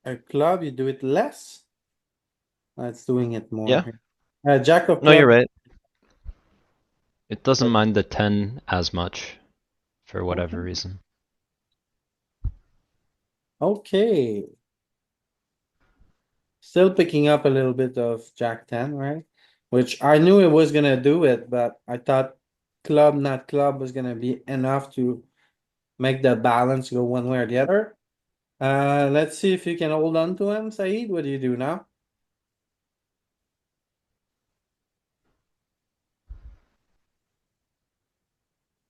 A: a club you do it less. That's doing it more
C: Yeah.
A: here. Jack of
C: No, you're
A: club.
C: right. It doesn't mind the 10 as much, for whatever
A: Okay.
C: reason.
A: Okay. Still picking up a little bit of Jack 10, right? Which I knew it was gonna do it, but I thought club, not club, was gonna be enough to make the balance go one way or the other. Let's see if you can hold on to him, Saeed. What do you do now?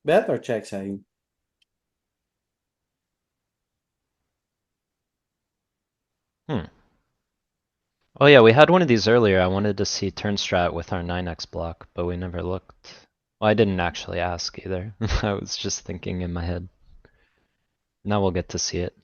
A: Bet or check, Saeed?
C: Hmm. Oh yeah, we had one of these earlier. I wanted to see turn strat with our 9x block, but we never looked. Well, I didn't actually ask either. I was just thinking in my head. Now we'll get to see it.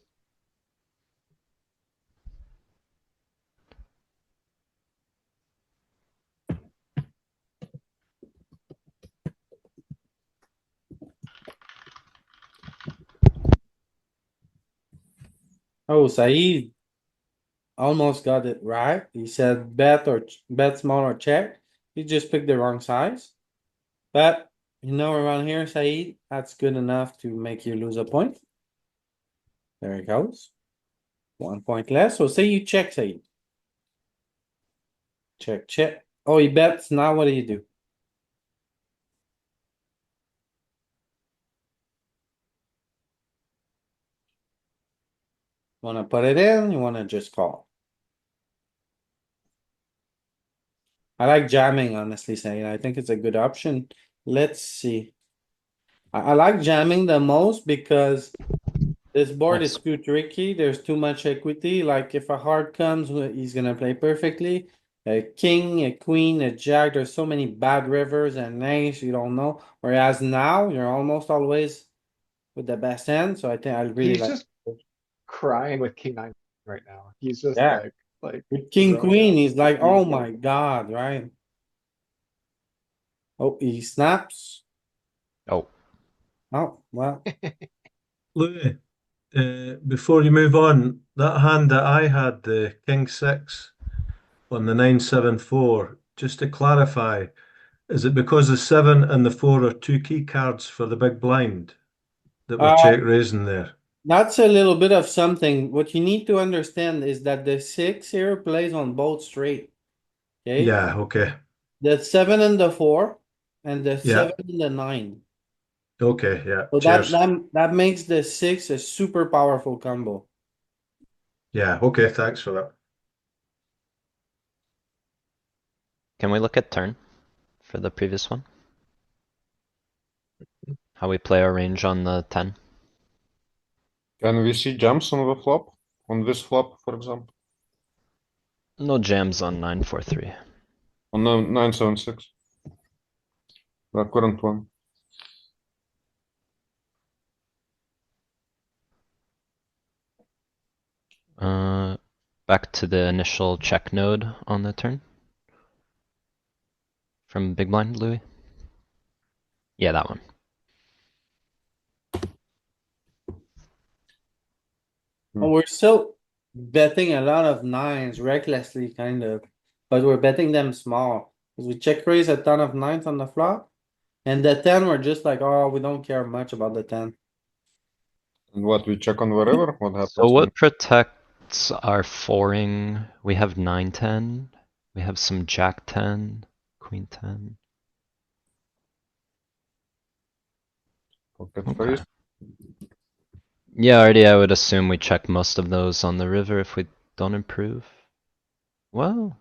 A: Oh, Saeed almost got it right. He said bet or bet small or check. He just picked the wrong size. But around here, Saeed, that's good enough to make you lose a point. There it goes. 1 point less. So say you check, Saeed. Check, check. Oh, he bets. Now what do you do? Wanna put it in? You wanna just call? I like jamming, honestly, Saeed. I think it's a good option. Let's see. I like jamming the most because this board is
C: Nice.
A: too tricky. There's too much equity. Like if a heart comes, he's gonna play perfectly. A king, a queen, a jack. There's so many bad rivers and ace you don't know. Whereas now you're almost always with the best hand. So I think I really
B: He's
A: like.
B: just crying with king nine right now. He's just
A: Yeah,
B: like
A: with king
B: throwing
A: queen,
B: up.
A: he's like, oh
B: He's
A: my god, right? Oh, he snaps.
C: Oh.
A: Oh well.
F: Louis, before you move on, that hand that I had, the King 6 on the 974, just to clarify, is it because the 7 and the 4 are two key cards for the big blind that we're
A: Uh,
F: check raising there?
A: that's a little bit of something. What you need to understand is that the six here plays on both straight. Okay,
F: Yeah, okay.
A: the seven and the four, and the
F: Yeah,
A: seven and the nine.
F: okay, yeah.
A: So that
F: Cheers.
A: that that makes the six a super powerful combo.
F: Yeah, okay, thanks for that.
C: Can we look at turn for the previous one? How we play our range on the 10?
D: Can we see jumps on the flop? On this flop, for example?
C: No jams on 943.
D: On 976. The current one.
C: Back to the initial check node on the turn. From big blind, Louis? Yeah, that one.
A: Oh, we're still betting a lot of nines recklessly, kind of, but we're betting them small. 'Cause we check raise a ton of nines on the flop, and the ten we're just like, oh, we don't care much about the ten.
D: And what, we check on the river? What
C: So
D: happens when?
C: what protects our foring? We have 9-10. We have some Jack 10, Queen 10.
D: Pocket
C: Okay.
D: face?
C: Yeah, already I would assume we check most of those on the river if we don't improve. Well.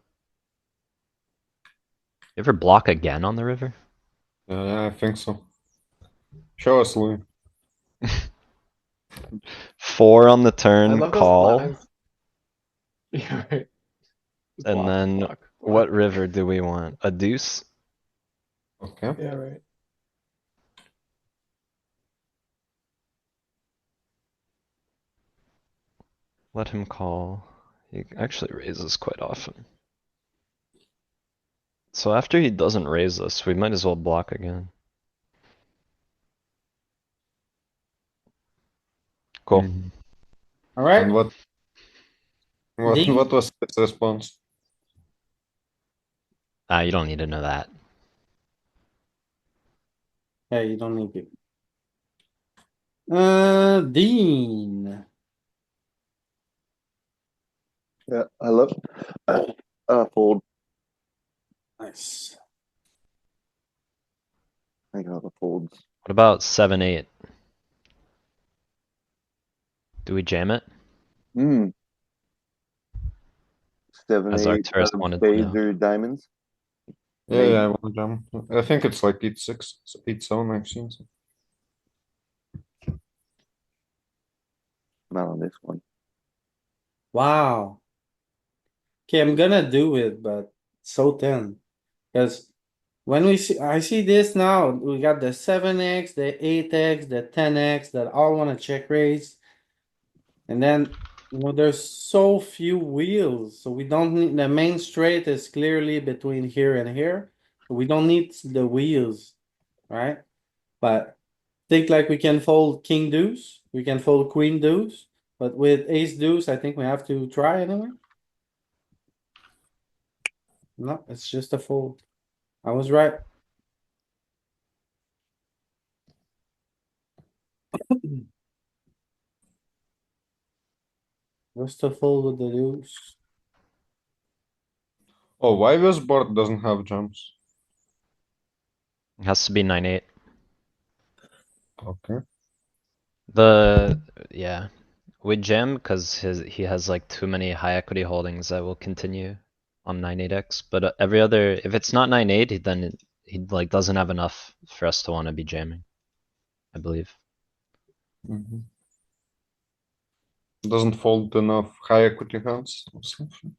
C: You ever block again on the river?
D: Yeah, I think so. Show us, Louis.
C: 4 on the
B: I
C: turn,
B: love those
C: call,
B: blinds. Yeah, right. Just
C: and
B: block,
C: then
B: block,
C: what
B: block.
C: river do we want? A deuce?
D: Okay.
B: Yeah, right.
C: Let him call. He actually raises quite often. So after he doesn't raise us, we might as well block again. Cool.
D: Mhm.
A: Alright,
D: And what
A: D?
D: was his response?
C: You don't need to know that.
A: Yeah, you don't need to. Dean.
G: Yeah, I love fold.
A: Nice.
G: I got the folds.
C: What about 7-8? Do we jam it?
G: Hmm. Seven,
C: As our
G: eight
C: tourist
G: of
C: wanted to
G: spades
C: know.
G: or diamonds.
D: Yeah,
G: Maybe.
D: yeah, I want to jump. I think it's like 8-6, 8-7, I've seen. So.
G: Not on this one.
A: Wow. Okay, I'm gonna do it, but so thin. Cause when I see this now, we got the 7x, the 8x, the 10x that all wanna check raise. And then, there's so few wheels, so we don't need, the main straight is clearly between here and here. We don't need the wheels, right? But think like we can fold king deuce, we can fold queen deuce, but with ace deuce, I think we have to try anyway. No, it's just a fold. I was right. Just a fold with the deuce.
D: Oh, why this board doesn't have jumps?
C: It has to be 9-8.
D: Okay.
C: Yeah. We jam because he has like too many high equity holdings that will continue on 9-8x. But every other, if it's not 9-8, then he like doesn't have enough for us to want to be jamming, I believe.
D: Mhm. Doesn't fold enough high equity hands or something.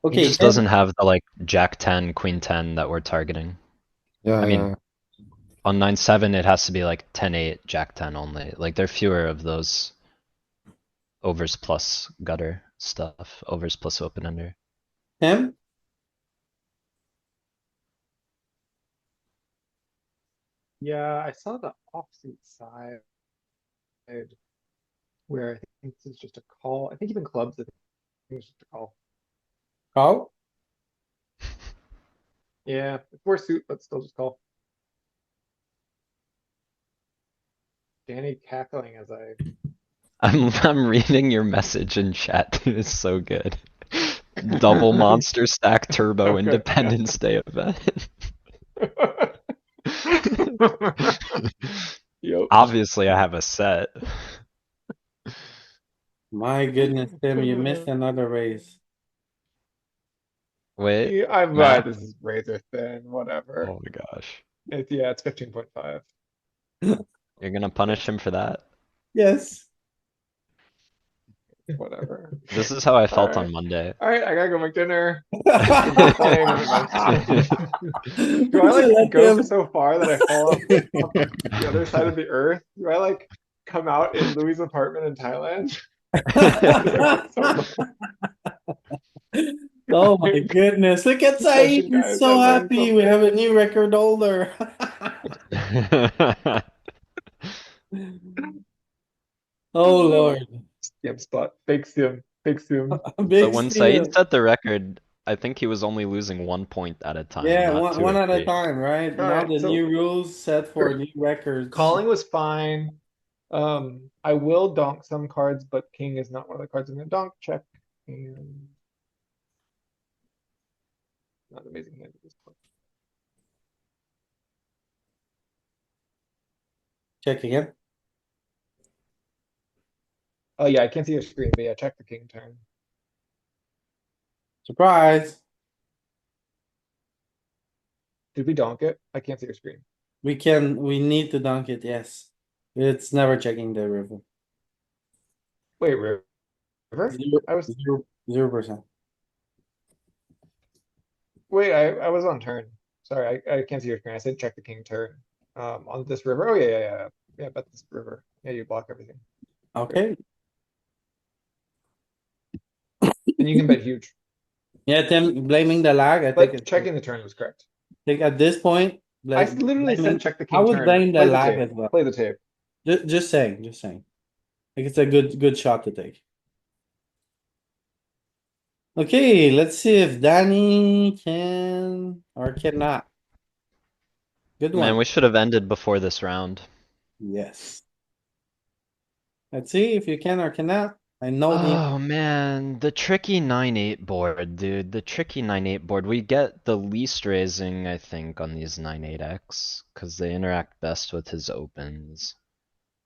C: He
A: Okay,
C: just
A: then,
C: doesn't have the like Jack 10, Queen 10 that we're targeting.
D: Yeah,
C: I mean,
D: yeah.
C: on 9-7 it has to be like 10-8, Jack 10 only. Like there are fewer of those overs plus gutter stuff, overs plus open ender.
A: him,
B: Yeah, I saw the offsuit side where I think this is just a call. I think even clubs, I think it's just a call.
A: call.
B: Yeah, it's more suit, but still just call. Danny cackling as I.
C: I'm reading your message in chat. It's so good. Double monster stack turbo
B: Okay.
C: Independence Day event.
B: Yep.
C: Obviously, I have a set.
A: My goodness, Tim, you missed another raise.
C: Wait,
B: Yeah, I'm
C: Matt.
B: this is razor thin, whatever.
C: Oh my gosh.
B: It's 15.5.
C: You're gonna punish him for that?
A: Yes.
B: Whatever.
C: This is how I felt
B: Alright.
C: on Monday.
B: Alright, I gotta go make dinner. It's been
A: You
B: playing with it. Do I
A: should
B: like
A: let
B: go
A: him.
B: so far that I fall off the other side of the earth? Do I like come out in Louis' apartment in Thailand?
A: Oh my goodness, look at Saeed,
B: Session,
A: he's
B: guys.
A: so
B: I learned
A: happy, we have a
B: something.
A: new record holder. Oh Lord,
B: Skim spot. Fake sim. Fake sim.
C: So
A: big
C: when Saeed
A: steal.
C: set the record, I think he was only losing 1 point at a time,
A: Yeah,
C: not
A: one,
C: 2 or
A: one at a
C: 3.
A: time, right? Now
B: Alright,
A: the
B: so
A: new rules set for new records.
B: calling was fine. I will donk some cards, but king is not one of the cards I'm gonna donk. Check. And not an amazing hand at this point.
A: Check again.
B: Oh yeah, I can't see your screen, but yeah, check the king turn.
A: Surprise.
B: Did we donk it? I can't see your screen.
A: We need to dunk it, yes. It's never checking the river.
B: Wait, river?
A: Zero,
B: I was,
A: 0%.
B: wait, I was on turn. Sorry, I can't see your screen. I said check the king turn. On this river. Oh yeah, yeah, yeah. Yeah, bet this river. Yeah, you block everything.
A: Okay.
B: And you can bet huge.
A: Yeah, Tim, blaming the lag, I think
B: But
A: it's,
B: checking the turn was correct.
A: think at this point,
B: I literally said
A: blaming,
B: check the
A: I
B: king
A: would
B: turn.
A: blame the
B: Play the
A: lag
B: tape.
A: as well.
B: Play the tape.
A: Just saying, just saying. I think it's a good shot to take. Okay, let's see if Danny can or cannot. Good
C: Man,
A: one.
C: we should have ended before this round.
A: Yes. Let's see if you can or cannot. I know the,
C: Oh man, the tricky 9-8 board, dude. The tricky 9-8 board. We get the least raising, I think, on these 9-8x, because they interact best with his opens.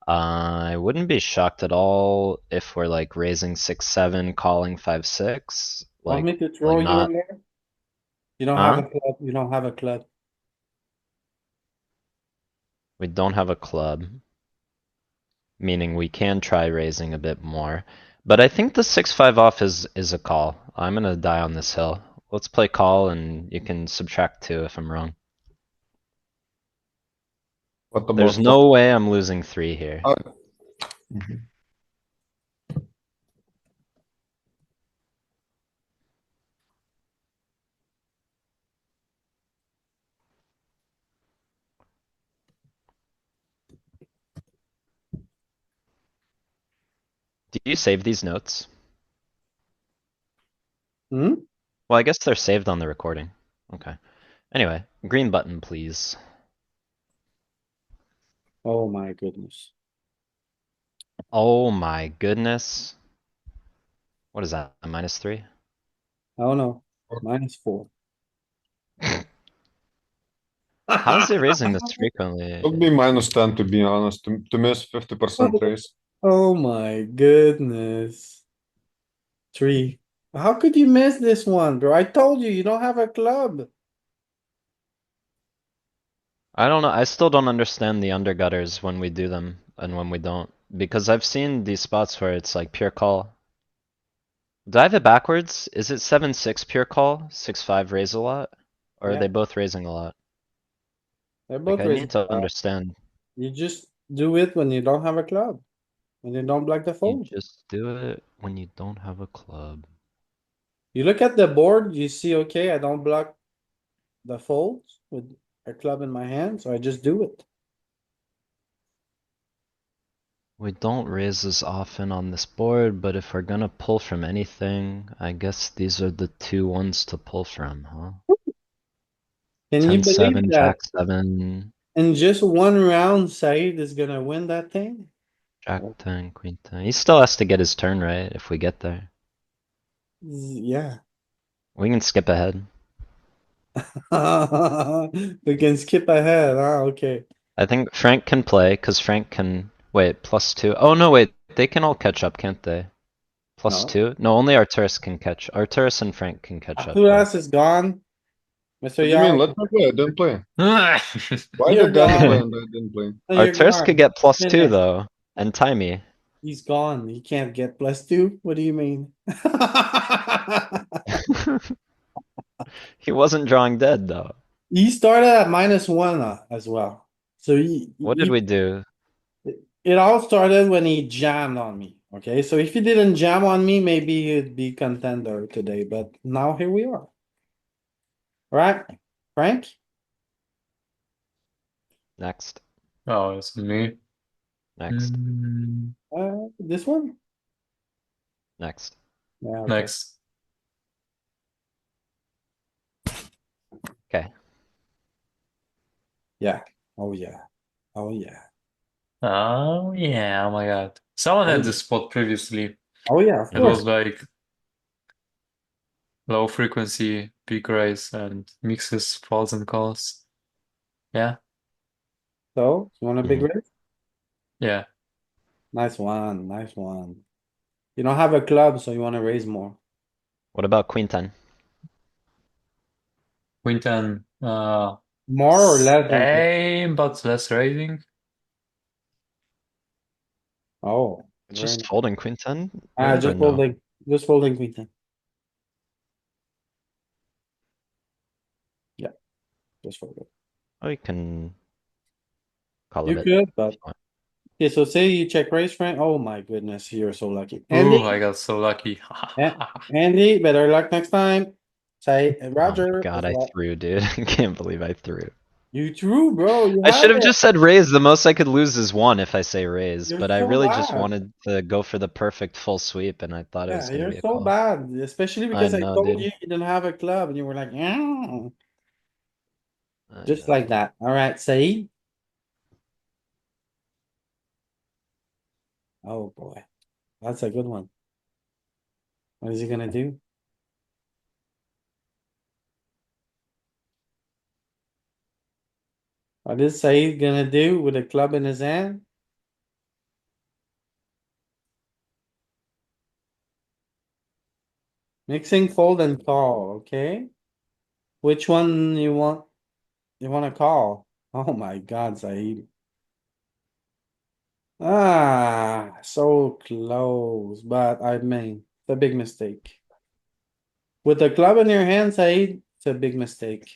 C: I wouldn't be shocked at all if we're like raising 6-7, calling 5-6.
A: want me to
C: Like
A: throw you
C: not,
A: in there? You don't have
C: huh?
A: a club, you don't have a club.
C: We don't have a club. Meaning we can try raising a bit more. But I think the 6-5 off is a call. I'm gonna die on this hill. Let's play call and you can subtract 2 if I'm wrong.
D: What
C: There's
D: about
C: no way I'm losing 3 here. Do you save these notes?
A: Hmm?
C: Well, I guess they're saved on the recording. Okay. Anyway, green button, please.
A: Oh my goodness.
C: Oh my goodness. What is that? A -3?
A: Oh no, -4.
C: How is he raising this frequently?
D: Could be -10 to be honest, to miss 50% raise.
A: Oh my goodness. 3. How could you miss this one, bro? I told you, you don't have a club.
C: I don't know. I still don't understand the undergutters when we do them and when we don't. Because I've seen these spots where it's like pure call. Do I have it backwards? Is it 7-6 pure call? 6-5 raise a lot? Or are
A: Yeah,
C: they both raising a lot?
A: they're
C: Like
A: both
C: I need
A: raising.
C: to understand.
A: You just do it when you don't have a club. When you don't block the
C: You
A: fold.
C: just do it when you don't have a club.
A: You look at the board, you see, okay, I don't block the folds with a club in my hand, so I just do it.
C: We don't raise as often on this board, but if we're gonna pull from anything, I guess these are the 2 ones to pull from, huh?
A: Can you believe
C: 10-7,
A: that
C: Jack-7,
A: in just one round, Said is gonna win that thing?
C: Jack-10, Queen-10. He still has to get his turn right if we get there.
A: Yeah.
C: We can skip ahead.
A: We can skip ahead, okay.
C: I think Frank can play, cause Frank can, wait, +2. Oh no, wait, they can all catch up, can't they? Plus
A: No.
C: 2? No, only Arturus can catch. Arturus and Frank can catch up though.
A: Arturas is gone. Mr.
D: What do you mean?
A: Yao,
D: Let me play, I didn't play. Why
A: you're
D: did Danny play
A: gone.
D: and I didn't play?
A: No, you're
C: Arturus could
A: gone.
C: get +2
A: Finish.
C: though, and Timey.
A: He's gone. He can't get +2. What do you mean?
C: He wasn't drawing dead though.
A: He started at -1 as well. So
C: What did we do?
A: it all started when he jammed on me. Okay, so if he didn't jam on me, maybe he'd be contender today, but now here we are. Right, Frank?
C: Next.
I: Oh, it's me.
C: Next.
I: Mm,
A: This one?
C: Next.
A: Yeah, okay.
I: next.
C: Okay.
A: Yeah. Oh, yeah. Oh, yeah.
I: Oh yeah, oh my god. Someone
A: Oh,
I: had
A: yeah.
I: this spot previously.
A: Oh, yeah, of
I: It was
A: course.
I: like low frequency, big raise, and mixes falls and calls. Yeah,
A: So, you want a big
C: Mhm.
A: raise?
I: yeah.
A: Nice one, nice one. You don't have a club, so you wanna raise more.
C: What about queen ten?
I: Queen 10,
A: More or less than,
I: same, but less raising.
A: oh, very
C: Just
A: nice.
C: folding queen ten, right, or
A: Just
C: no?
A: folding queen ten. Yeah, just folding.
C: Oh, you can call
A: You
C: it.
A: could, but, okay, so say you check raise, Frank. Oh my goodness, you're so lucky.
I: Ooh,
A: Andy,
I: I got so lucky.
A: Andy, better luck next time. Say,
C: Oh my
A: Roger,
C: god,
A: as
C: I
A: well.
C: threw, dude. I can't believe I threw.
A: You threw, bro, you
C: I
A: had
C: should have
A: it.
C: just said raise. The most I could lose is one if I say raise,
A: You're
C: but I
A: so
C: really just
A: bad.
C: wanted to go for the perfect full sweep, and I thought it was
A: Yeah,
C: gonna
A: you're
C: be a
A: so
C: call.
A: bad, especially
C: I
A: because I
C: know,
A: told
C: dude.
A: you you didn't have a club and you were like, yeah,
C: I
A: just
C: know.
A: like that. Alright, Said. Oh boy, that's a good one. What is he gonna do? What is Said gonna do with a club in his hand? Mixing fold and call, okay? Which one you want? You wanna call? Oh my god, Said. Ah, so close, but I mean, it's a big mistake. With the club in your hand, Said, it's a big mistake.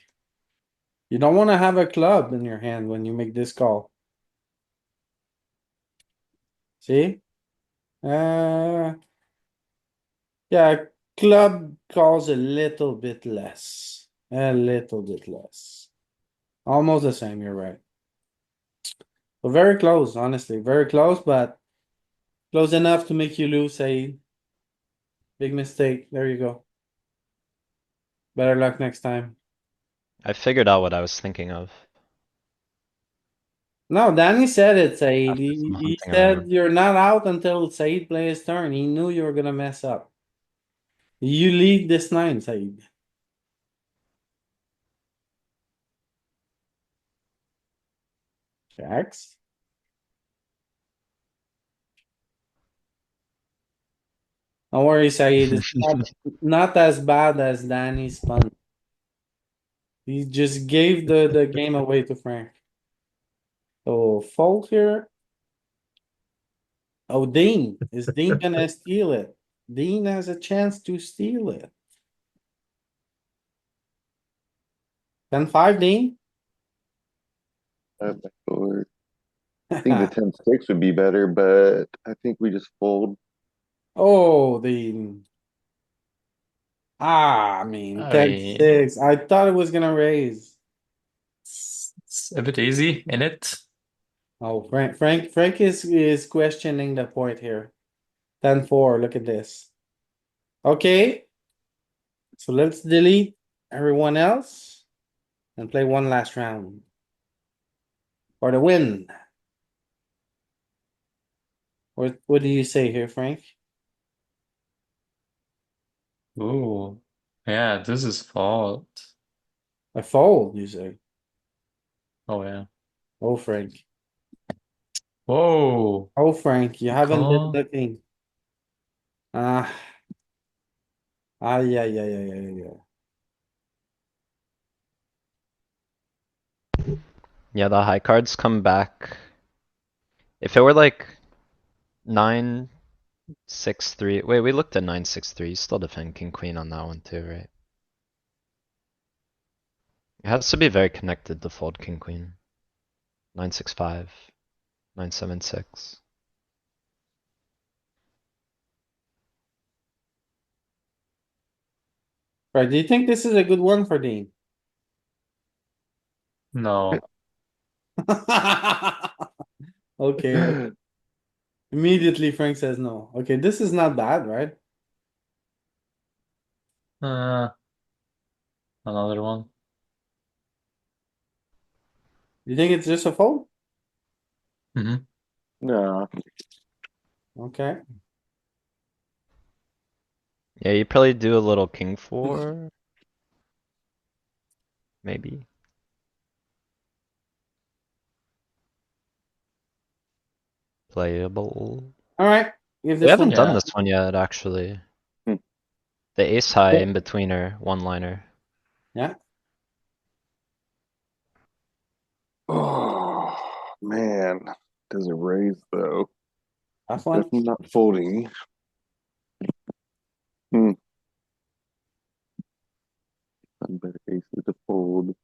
A: You don't wanna have a club in your hand when you make this call. See? Uh, yeah, club calls a little bit less. A little bit less. Almost the same, you're right. But very close, honestly, very close, but close enough to make you lose a big mistake. There you go. Better luck next time.
C: I figured out what I was thinking of.
A: No, Danny said it, Said.
C: After some
A: He
C: hunting
A: said
C: around.
A: you're not out until Said plays his turn. He knew you were gonna mess up. You lead this nine, Said. Jacks. Don't worry, Said. It's not as bad as Danny's fun. He just gave the game away to Frank. So fold here. Oh, Dean. Is Dean gonna steal it? Dean has a chance to steal it. 10-5, Dean.
G: Backdoor. I think the 10-6 would be better, but I think we just fold.
A: Oh, Dean. Ah, I mean,
I: I
A: ten
I: mean,
A: six. I thought it was gonna raise.
I: it's a bit easy in it.
A: Oh, Frank is questioning the point here. 10-4. Look at this. Okay, so let's delete everyone else and play one last round. For the win. What do you say here, Frank?
I: Ooh, yeah, this is fault.
A: A fold, you say?
I: Oh yeah.
A: Oh, Frank.
I: Whoa,
A: Oh, Frank, you haven't been
I: call.
A: looking. Ah, yeah, yeah, yeah, yeah, yeah.
C: Yeah, the high cards come back. If it were like 9-6-3, wait, we looked at 9-6-3. You still defend king queen on that one too, right? It has to be very connected to fold king queen. 9-6-5, 9-7-6.
A: Right, do you think this is a good one for Dean?
I: No.
A: Okay, immediately Frank says no. Okay, this is not bad, right?
I: Uh, another one.
A: You think it's just a fold?
I: Mm-hmm.
G: No,
A: Okay,
C: Yeah, you probably do a little king four. Maybe. Playable.
A: alright, Give
C: We
A: this one.
C: haven't done
I: Yeah.
C: this one yet, actually.
G: Hmm.
C: The ace high
A: Yeah.
C: in betweener, one liner.
A: Yeah,
G: Oh, man. Does it raise though?
A: that's one.
G: Definitely not folding. Hmm. I'm better aces to fold.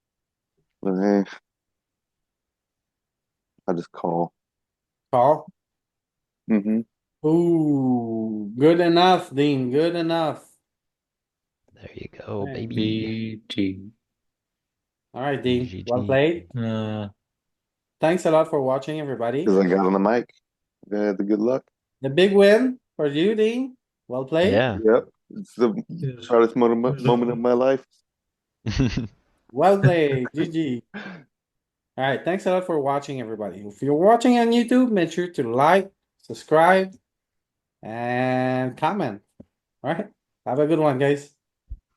G: Eh, I just call.
A: Call.
G: Mm-hmm.
A: Ooh, good enough, Dean, good enough.
C: There you go,
A: Right.
C: baby.
I: BG.
A: Alright, Dean, well
C: GG.
A: played.
I: Uh,
A: Thanks a lot for watching, everybody.
G: Because I got on the mic. I had the good luck.
A: The big win for you, Dean. Well played.
C: Yeah.
G: Yep. It's the
F: Yes.
G: proudest moment of my life.
A: Well played, GG. Alright, thanks a lot for watching, everybody. If you're watching on YouTube, make sure to like, subscribe, and comment. Alright, have a good one, guys.